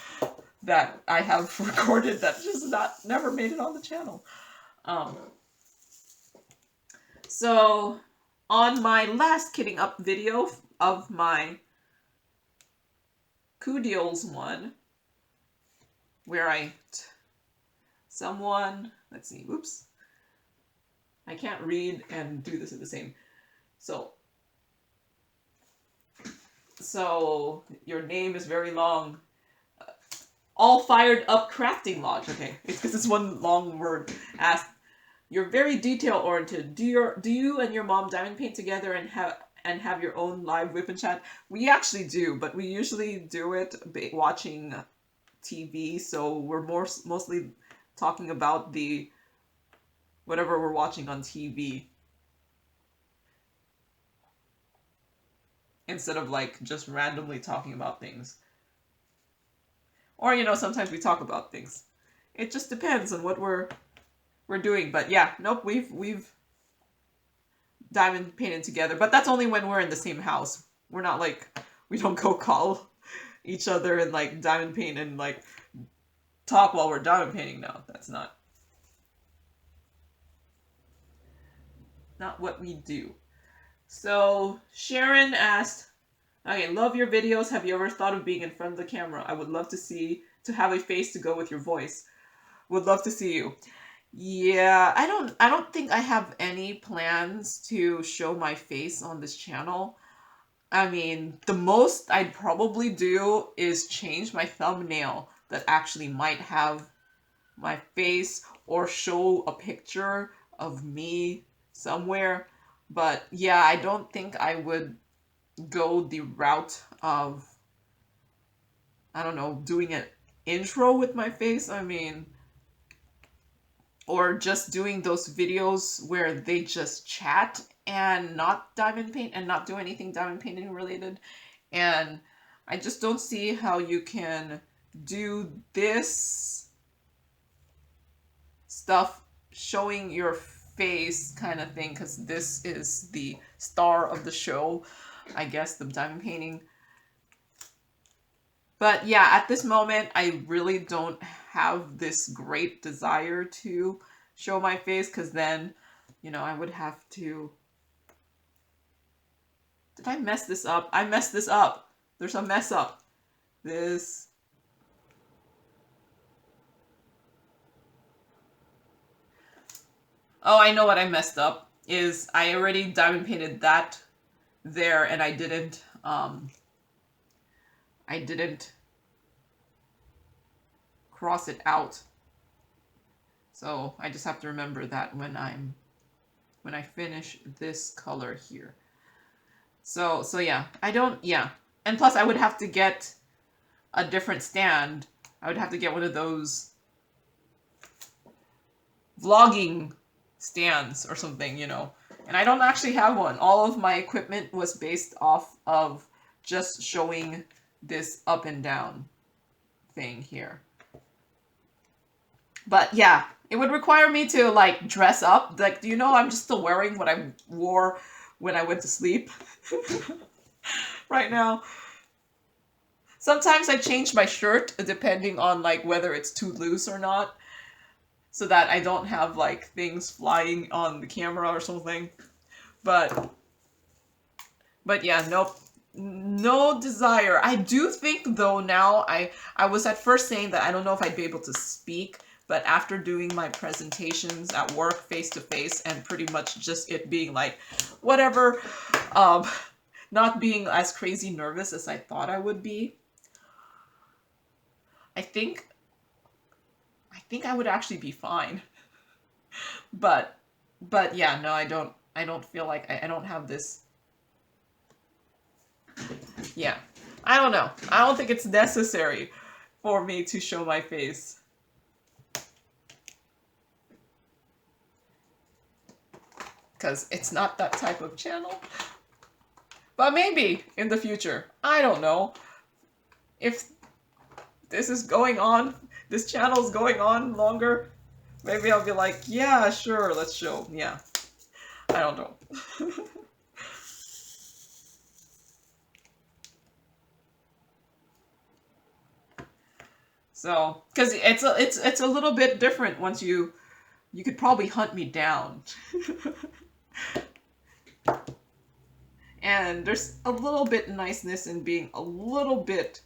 that I have recorded that just never made it on the channel. So on my last kitting up video of my coup deals one, where let's see, oops. I can't read and do this at the same. So your name is very long. All fired up crafting lodge. Okay, because it's one long word. Asked, you're very detail oriented. Do you and your mom diamond paint together and have your own live WIP and chat? We actually do, but we usually do it watching TV. So we're mostly talking about whatever we're watching on TV, instead of like just randomly talking about things. Or, sometimes we talk about things. It just depends on what we're doing. But yeah, nope, we've diamond painted together, but that's only when we're in the same house. We're not like, we don't go call each other and like diamond paint and like talk while we're diamond painting. No, that's not what we do. So Sharon asked, Okay, love your videos. Have you ever thought of being in front of the camera? I would love to have a face to go with your voice. Would love to see you. Yeah, I don't think I have any plans to show my face on this channel. I mean, the most I'd probably do is change my thumbnail that actually might have my face or show a picture of me somewhere. But yeah, I don't think I would go the route of, I don't know, doing an intro with my face. I mean, or just doing those videos where they just chat and not diamond paint and not do anything diamond painting related. And I just don't see how you can do this stuff showing your face kind of thing, because this is the star of the show, I guess, the diamond painting. But yeah, at this moment, I really don't have this great desire to show my face, because then, you know, I would have to... Did I mess this up? I messed this up. There's a mess up. This... Oh, I know what I messed up. Is I already diamond painted that there, and I didn't cross it out. So I just have to remember that when I finish this color here. So yeah, yeah. And plus I would have to get a different stand. I would have to get one of those vlogging stands or something, you know. And I don't actually have one. All of my equipment was based off of just showing this up and down thing here. But yeah, it would require me to like dress up. Like, do you know I'm just still wearing what I wore when I went to sleep right now? Sometimes I change my shirt depending on like whether it's too loose or not, so that I don't have like things flying on the camera or something. But yeah, nope. No desire. I do think though now, I was at first saying that I don't know if I'd be able to speak, but after doing my presentations at work face to face and pretty much just it being like whatever, not being as crazy nervous as I thought I would be, I think I would actually be fine. But yeah, no, I don't feel like I don't have this. Yeah, I don't know. I don't think it's necessary for me to show my face. Because it's not that type of channel. But maybe in the future. I don't know. If this is going on, this channel is going on longer, maybe I'll be like, yeah, sure, let's show. Yeah. I don't know. So, because it's a little bit different once you could probably hunt me down. And there's a little bit niceness in being a little bit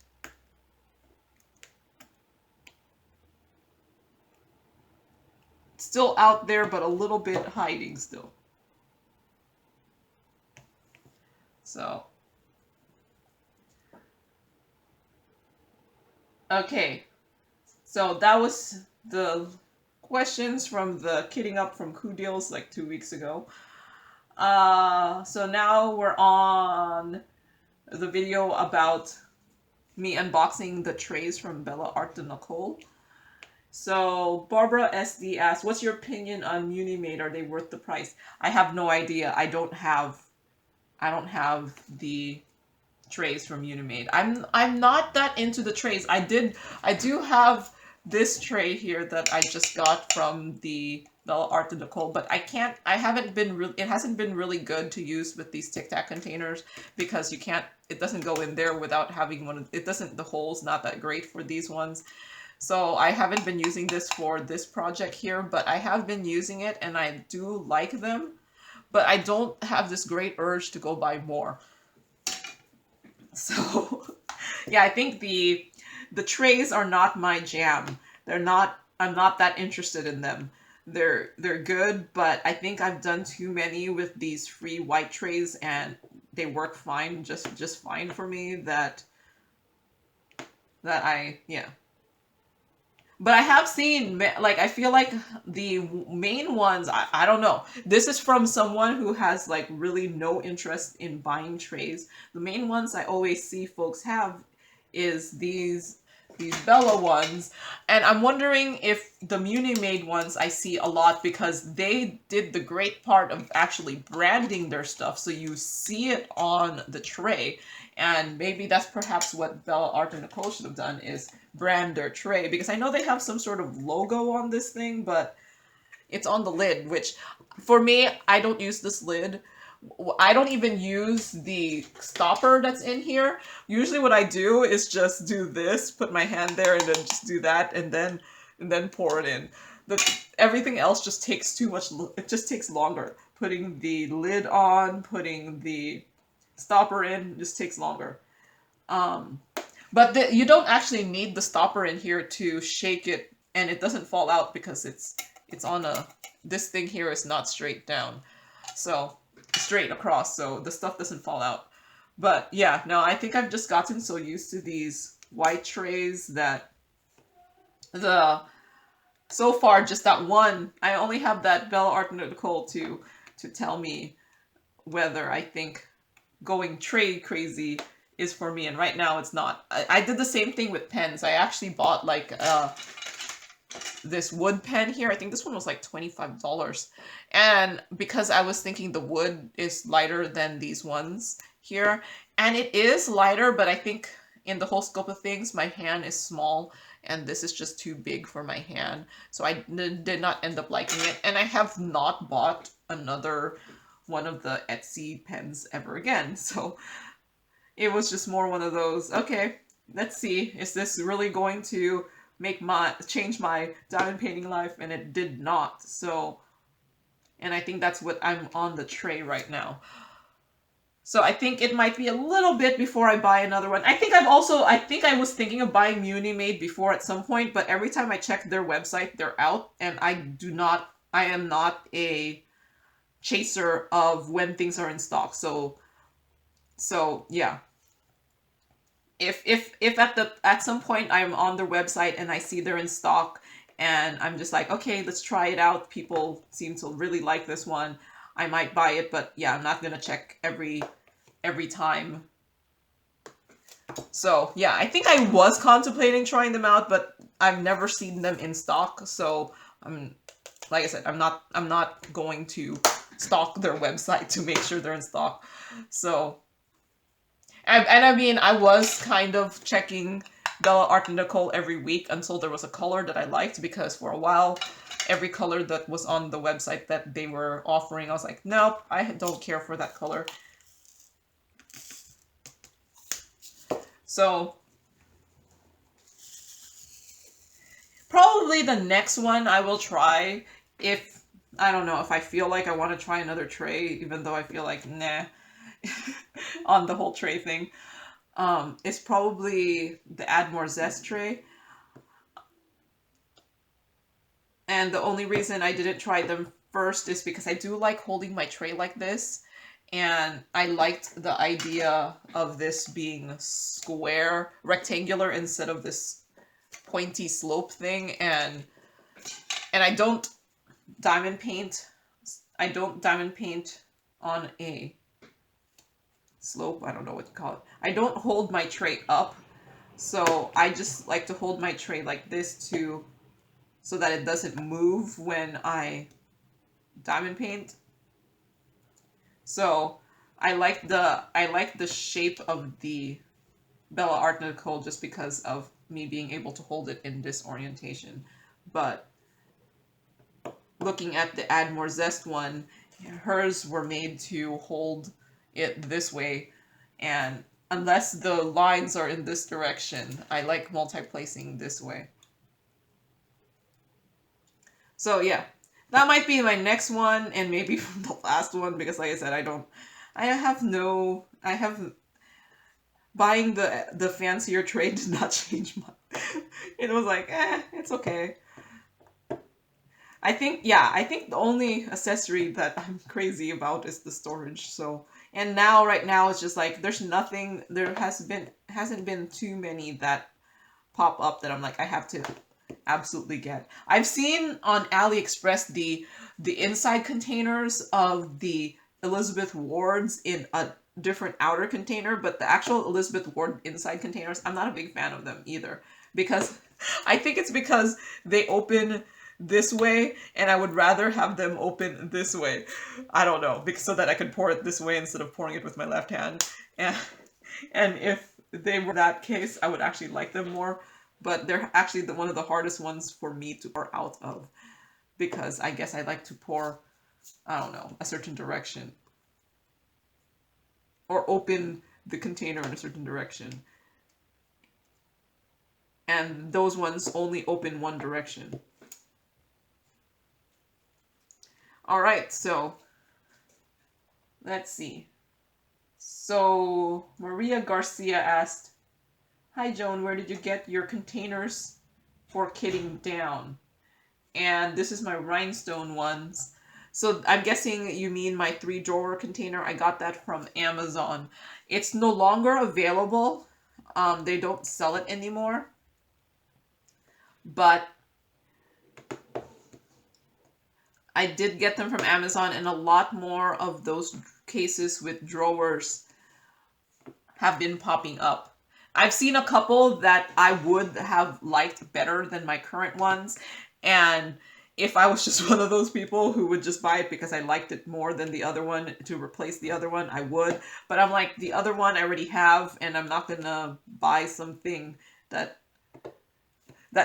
still out there, but a little bit hiding still. So, okay. So that was the questions from the Kidding Up from Coup Deals like 2 weeks ago. So now we're on the video about me unboxing the trays from Bella Art de Nicole. So Barbara SD asked, what's your opinion on Munimade? Are they worth the price? I have no idea. I don't have the trays from Unimade. I'm not that into the trays. I do have this tray here that I just got from the Bella Art de Nicole, but it hasn't been really good to use with these Tic Tac containers, because it doesn't go in there without having the hole's not that great for these ones. So I haven't been using this for this project here, but I have been using it and I do like them, but I don't have this great urge to go buy more. So yeah, I think the trays are not my jam. They're not, I'm not that interested in them. They're good, but I think I've done too many with these free white trays and they work fine, just fine for me, that I, yeah. But I have seen, like, I feel like the main ones, I don't know. This is from someone who has, like, really no interest in buying trays. The main ones I always see folks have is these Bella ones. And I'm wondering if the Muni Made ones I see a lot because they did the great part of actually branding their stuff. So you see it on the tray. And maybe that's perhaps what Bella Art and Nicole should have done, is brand their tray, because I know they have some sort of logo on this thing, but it's on the lid, which for me, I don't use this lid. I don't even use the stopper that's in here. Usually what I do is just do this, put my hand there and then just do that, and then pour it in. Everything else just takes too much, it just takes longer. Putting the lid on, putting the stopper in just takes longer. But you don't actually need the stopper in here to shake it, and it doesn't fall out because it's on a, this thing here is not straight down, so straight across, so the stuff doesn't fall out. But yeah, no, I think I've just gotten so used to these white trays that so far just that one, I only have that Bella Art and Nicole to tell me whether I think going tray crazy is for me, and right now it's not. I did the same thing with pens. I actually bought like this wood pen here. I think this one was like $25, and because I was thinking the wood is lighter than these ones here, and it is lighter, but I think in the whole scope of things my hand is small and this is just too big for my hand, so I did not end up liking it, and I have not bought another one of the Etsy pens ever again. So it was just more one of those, okay, let's see, is this really going to change my diamond painting life? And it did not. So, and I think that's what I'm on the tray right now. So I think it might be a little bit before I buy another one. I think I was thinking of buying Muni Made before at some point, but every time I check their website, they're out, and I am not a chaser of when things are in stock. So yeah. If at some point I'm on their website and I see they're in stock and I'm just like, okay, let's try it out, people seem to really like this one, I might buy it. But yeah, I'm not gonna check every time. So yeah, I think I was contemplating trying them out, but I've never seen them in stock. So like I said, I'm not going to stalk their website to make sure they're in stock. So, and I mean, I was kind of checking Bella Art and Nicole every week until there was a color that I liked, because for a while, every color that was on the website that they were offering, I was like, nope, I don't care for that color. So probably the next one I will try, if, I don't know, if I feel like I want to try another tray, even though I feel like, nah, on the whole tray thing, it's probably the Add More Zest tray. And the only reason I didn't try them first is because I do like holding my tray like this, and I liked the idea of this being square, rectangular, instead of this pointy slope thing, and I don't diamond paint. I don't diamond paint on a slope. I don't know what to call it. I don't hold my tray up, so I just like to hold my tray like this so that it doesn't move when I diamond paint. So I like the shape of the Bella Art Nicole just because of me being able to hold it in this orientation. But looking at the Add More Zest one, hers were made to hold it this way, and unless the lines are in this direction, I like multi-placing this way. So yeah, that might be my next one, and maybe the last one, because like I said, I have buying the fancier tray did not change much. It was like, it's okay. I think the only accessory that I'm crazy about is the storage. So, and now right now it's just like there hasn't been too many that pop up that I'm like I have to absolutely get. I've seen on AliExpress the inside containers of the Elizabeth Wards in a different outer container, but the actual Elizabeth Ward inside containers, I'm not a big fan of them either, because I think it's because they open this way and I would rather have them open this way. I don't know, because so that I could pour it this way instead of pouring it with my left hand. And if they were that case, I would actually like them more. But they're actually one of the hardest ones for me to pour out of, because I guess I like to pour, I don't know, a certain direction, or open the container in a certain direction. And those ones only open one direction. All right, so let's see. So Maria Garcia asked, "Hi Joan, where did you get your containers for kitting down?" And this is my rhinestone ones. So I'm guessing you mean my 3-drawer container. I got that from Amazon. It's no longer available. They don't sell it anymore. But I did get them from Amazon, and a lot more of those cases with drawers have been popping up. I've seen a couple that I would have liked better than my current ones, and if I was just one of those people who would just buy it because I liked it more than the other one to replace the other one, I would. But I'm like, the other one I already have, and I'm not gonna buy something that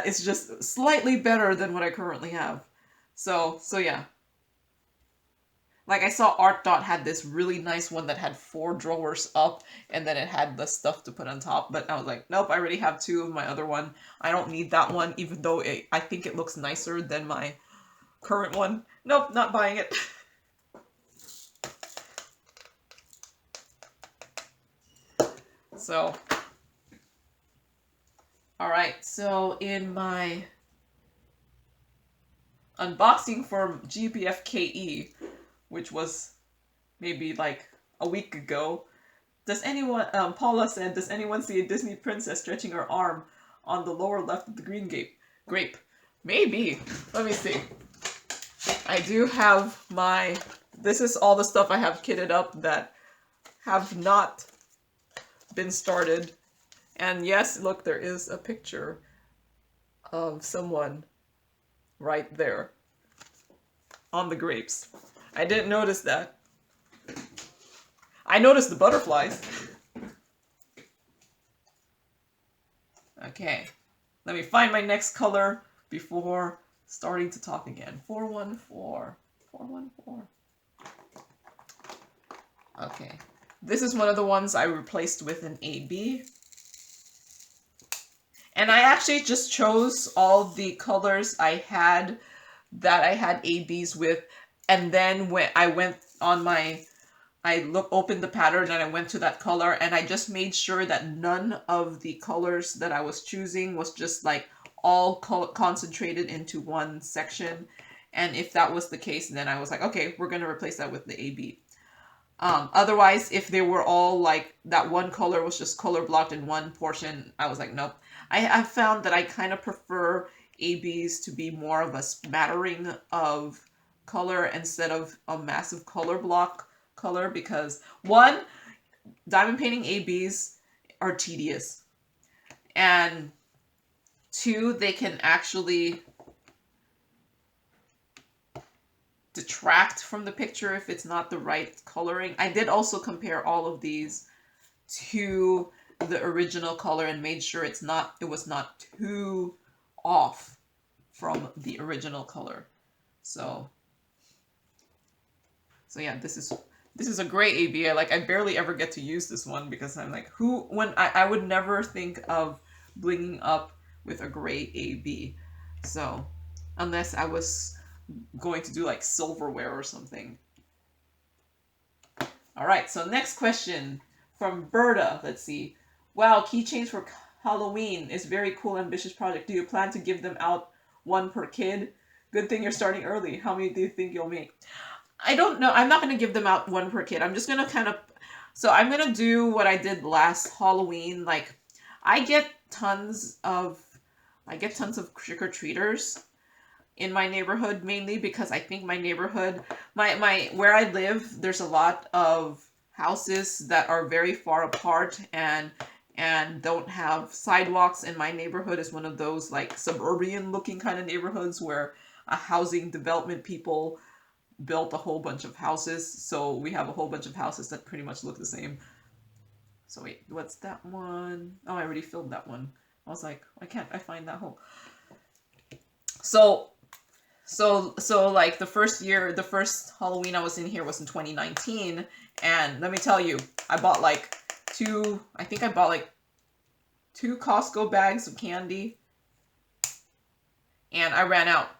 is just slightly better than what I currently have. So yeah. Like, I saw Art Dot had this really nice one that had 4 drawers up, and then it had the stuff to put on top. But I was like, nope, I already have 2 of my other one. I don't need that one, even though I think it looks nicer than my current one. Nope, not buying it. So, alright, so in my unboxing for GBFKE, which was maybe like a week ago, does anyone, Paula said, does anyone see a Disney princess stretching her arm on the lower left of the green grape? Maybe. Let me see. I do have this is all the stuff I have kitted up that have not been started. And yes, look, there is a picture of someone right there on the grapes. I didn't notice that. I noticed the butterflies. Okay, let me find my next color before starting to talk again. 414. 414. Okay, this is one of the ones I replaced with an AB. And I actually just chose all the colors I had that I had ABs with, and then when I went on opened the pattern and I went to that color, and I just made sure that none of the colors that I was choosing was just like all concentrated into one section. And if that was the case, then I was like, okay, we're going to replace that with the AB. Otherwise, if they were all like that one color was just color blocked in one portion, I was like, nope. I found that I kind of prefer ABs to be more of a smattering of color instead of a massive color block color, because one, diamond painting ABs are tedious, and 2, they can actually detract from the picture if it's not the right coloring. I did also compare all of these to the original color and made sure it was not too off from the original color. So yeah, this is a great AB. I barely ever get to use this one because I'm like, I would never think of blinging up with a gray AB. So unless I was going to do like silverware or something. All right, so next question from Berta. Let's see. Wow, keychains for Halloween is very cool, ambitious project. Do you plan to give them out one per kid? Good thing you're starting early. How many do you think you'll make? I don't know. I'm not going to give them out one per kid. I'm just going to kind of. So I'm going to do what I did last Halloween. Like, I get tons of. I get tons of trick-or-treaters in my neighborhood, mainly because I think my neighborhood, my where I live, there's a lot of houses that are very far apart and don't have sidewalks. And my neighborhood is one of those like suburban looking kind of neighborhoods where a housing development people built a whole bunch of houses. So we have a whole bunch of houses that pretty much look the same. So wait, what's that one? Oh, I already filled that one. I was like, why can't I find that hole? So like the first Halloween I was in here was in 2019, and let me tell you, I bought like two Costco bags of candy, and I ran out.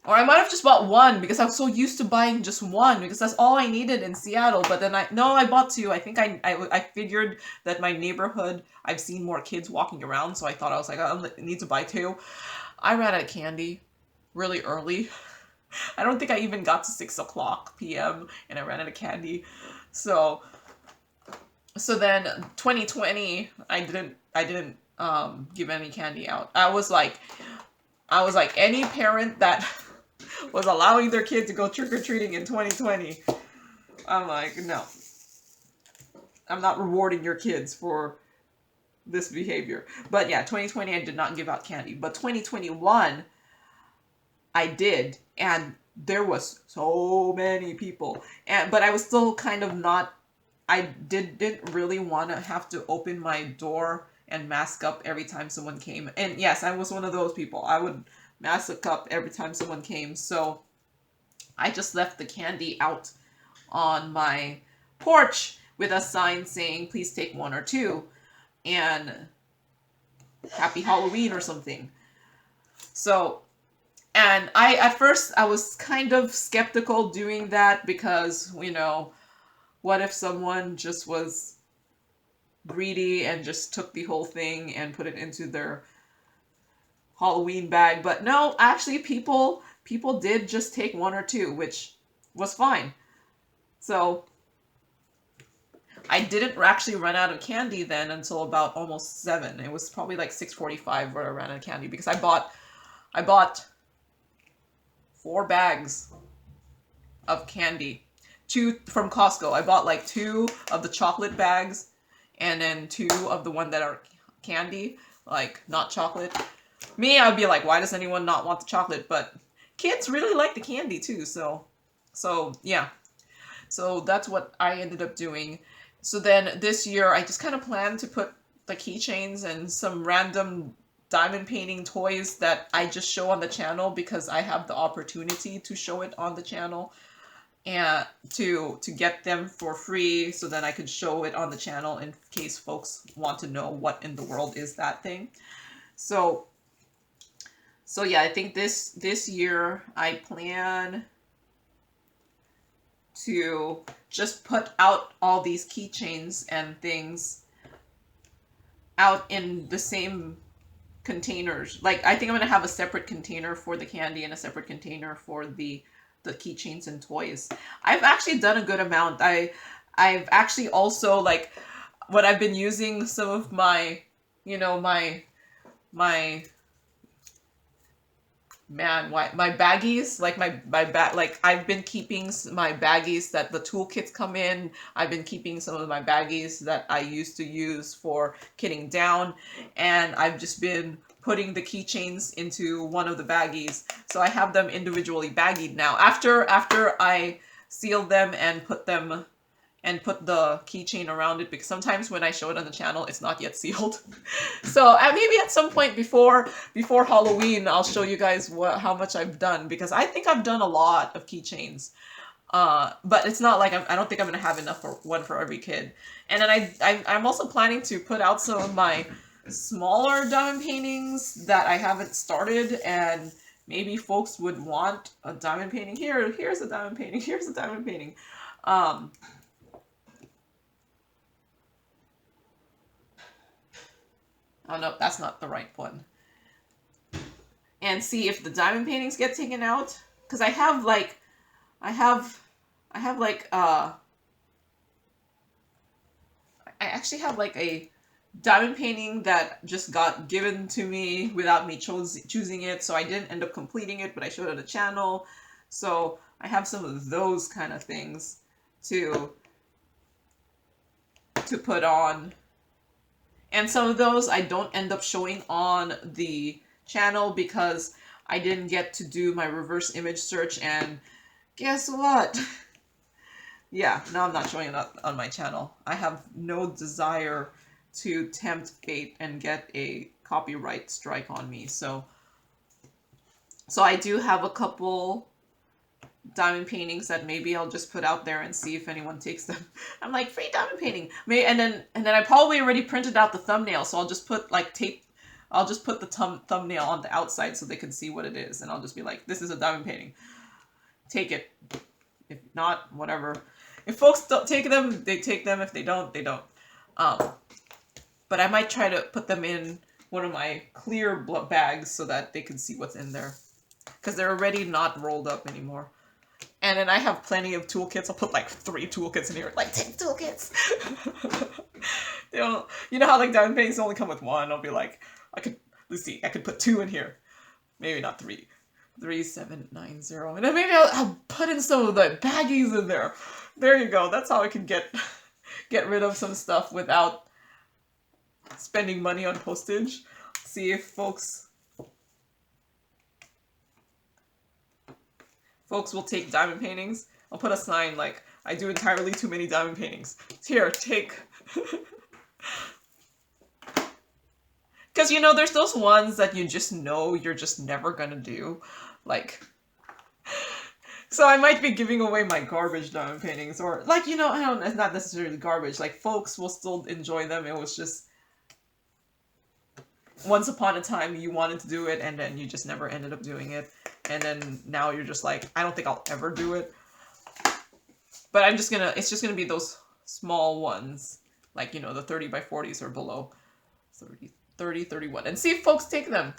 Or I might have just bought one because I was so used to buying just one because that's all I needed in Seattle. But then I bought two. I think I figured that my neighborhood, I've seen more kids walking around, so I thought I was like, I need to buy two. I ran out of candy really early. I don't think I even got to 6:00 p.m. and I ran out of candy. So then 2020, I didn't give any candy out. I was like any parent that was allowing their kid to go trick-or-treating in 2020. I'm like, no. I'm not rewarding your kids for this behavior. But yeah, 2020 I did not give out candy. But 2021 I did, and there was so many people. But I was still kind of not, I didn't really want to have to open my door and mask up every time someone came. And yes, I was one of those people. I would mask up every time someone came. So I just left the candy out on my porch with a sign saying, please take one or two, and Happy Halloween or something. So, and at first I was kind of skeptical doing that because, what if someone just was greedy and just took the whole thing and put it into their Halloween bag? But no, actually people did just take one or two, which was fine. So I didn't actually run out of candy then until about almost 7. It was probably like 6:45 where I ran out of candy because I bought 4 bags of candy. 2 from Costco. I bought like 2 of the chocolate bags and then 2 of the one that are candy, like not chocolate. Me, I'd be like, why does anyone not want the chocolate? But kids really like the candy too, so yeah. So that's what I ended up doing. So then this year, I just kind of planned to put the keychains and some random diamond painting toys that I just show on the channel because I have the opportunity to show it on the channel, and to get them for free so that I could show it on the channel in case folks want to know what in the world is that thing. So yeah, I think this year I plan to just put out all these keychains and things out in the same containers. Like, I think I'm gonna have a separate container for the candy and a separate container for the keychains and toys. I've actually done a good amount. I've actually also, like, what I've been using some of my, my baggies, like like I've been keeping my baggies that the toolkits come in. I've been keeping some of my baggies that I used to use for kitting down, and I've just been putting the keychains into one of the baggies. So I have them individually baggied now. After I seal them and put the keychain around it, because sometimes when I show it on the channel, it's not yet sealed. So maybe at some point before Halloween, I'll show you guys how much I've done, because I think I've done a lot of keychains. But it's not like I don't think I'm gonna have enough for one for every kid. And then I'm also planning to put out some of my smaller diamond paintings that I haven't started, and maybe folks would want a diamond painting. Here's a diamond painting. Here's a diamond painting. Oh no, that's not the right one. And see if the diamond paintings get taken out. Because I have like, I have like, I actually have like a diamond painting that just got given to me without me choosing it. So I didn't end up completing it, but I showed it on the channel. So I have some of those kind of things to put on. And some of those I don't end up showing on the channel because I didn't get to do my reverse image search, and guess what? Yeah, now I'm not showing it on my channel. I have no desire to tempt fate and get a copyright strike on me. So I do have a couple diamond paintings that maybe I'll just put out there and see if anyone takes them. I'm like, free diamond painting. And then I probably already printed out the thumbnail, so I'll just put like tape. I'll just put the thumbnail on the outside so they can see what it is, and I'll just be like, this is a diamond painting. Take it. If not, whatever. If folks don't take them, they take them. If they don't, they don't. But I might try to put them in one of my clear bags so that they can see what's in there, because they're already not rolled up anymore. And then I have plenty of toolkits. I'll put like 3 toolkits in here. Like, take toolkits! They don't, you know how like diamond paintings only come with 1? I'll be like, let's see, I could put 2 in here. Maybe not 3. 3, 7, 9, 0. And then maybe I'll put in some of the baggies in there. There you go. That's how I can get rid of some stuff without spending money on postage. See if folks will take diamond paintings. I'll put a sign like, I do entirely too many diamond paintings. Here, take. Because, you know, there's those ones that you just know you're just never gonna do. Like, so I might be giving away my garbage diamond paintings, or like, you know, it's not necessarily garbage. Like, folks will still enjoy them. It was just once upon a time you wanted to do it, and then you just never ended up doing it. And then now you're just like, I don't think I'll ever do it. But it's just gonna be those small ones. Like, you know, the 30 by 40s or below. 30, 31. And see if folks take them.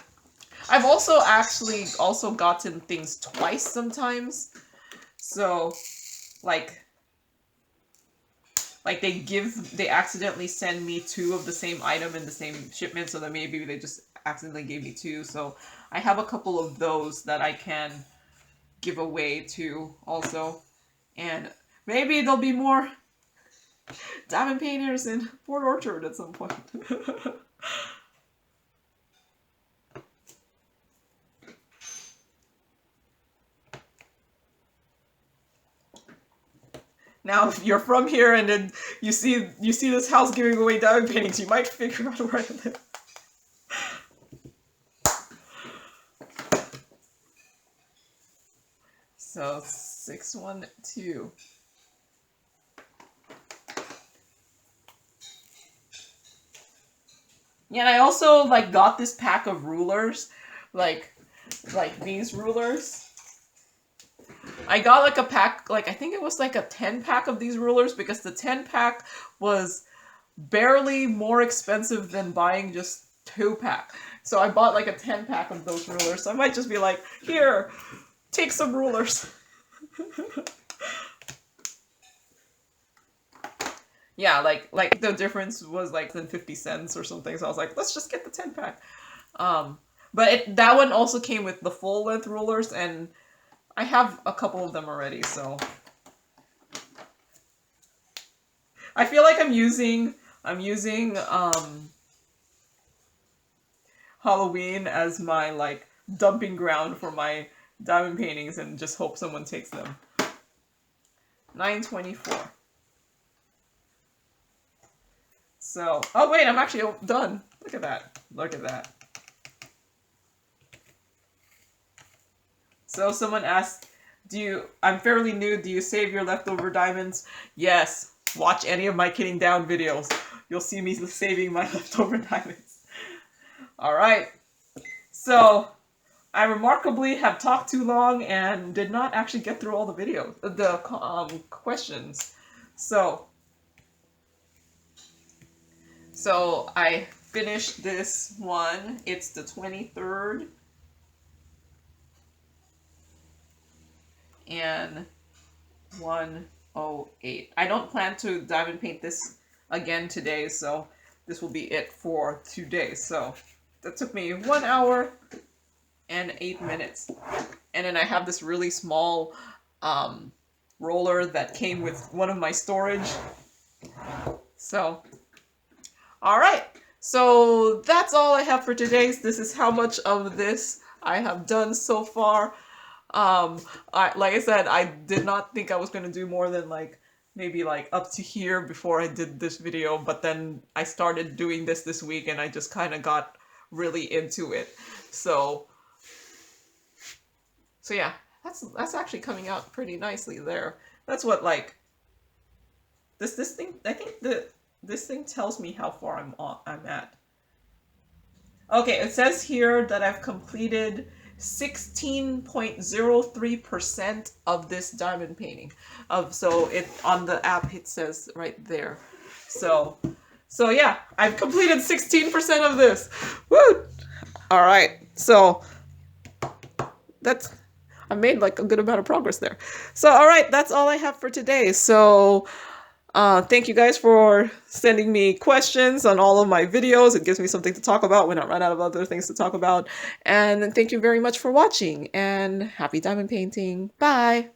I've also actually gotten things twice sometimes. So, like they accidentally send me 2 of the same item in the same shipment, so that maybe they just accidentally gave me 2. So I have a couple of those that I can give away to also. And maybe there'll be more diamond painters in Port Orchard at some point. Now, if you're from here and then you see this house giving away diamond paintings, you might figure out where I live. So 612. Yeah, and I also like got this pack of rulers, like these rulers. I got like a pack, like I think it was like a 10 pack of these rulers, because the 10 pack was barely more expensive than buying just 2 pack. So I bought like a 10 pack of those rulers. So I might just be like, here, take some rulers. Yeah, like the difference was like than 50 cents or something. So I was like, let's just get the 10 pack. But that one also came with the full length rulers, and I have a couple of them already, so I feel like I'm using Halloween as my like dumping ground for my diamond paintings, and just hope someone takes them. 924. So, oh wait, I'm actually done. Look at that. Look at that. So someone asked, I'm fairly new, do you save your leftover diamonds? Yes. Watch any of my kidding down videos. You'll see me saving my leftover diamonds. Alright. So, I remarkably have talked too long and did not actually get through all the videos, the questions. So I finish this one. It's the 23rd. And 108. I don't plan to diamond paint this again today, so this will be it for today. So that took me 1 hour and 8 minutes. And then I have this really small roller that came with one of my storage. So, all right. So that's all I have for today. This is how much of this I have done so far. Like I said, I did not think I was going to do more than maybe up to here before I did this video, but then I started doing this week and I just kind of got really into it. So yeah, that's actually coming out pretty nicely there. That's what this thing, I think this thing tells me how far I'm at. Okay, it says here that I've completed 16.03% of this diamond painting. So it on the app it says right there. So yeah, I've completed 16% of this. Woo! All right, so I made a good amount of progress there. So all right, that's all I have for today. So thank you guys for sending me questions on all of my videos. It gives me something to talk about when I run out of other things to talk about. And thank you very much for watching, and happy diamond painting. Bye!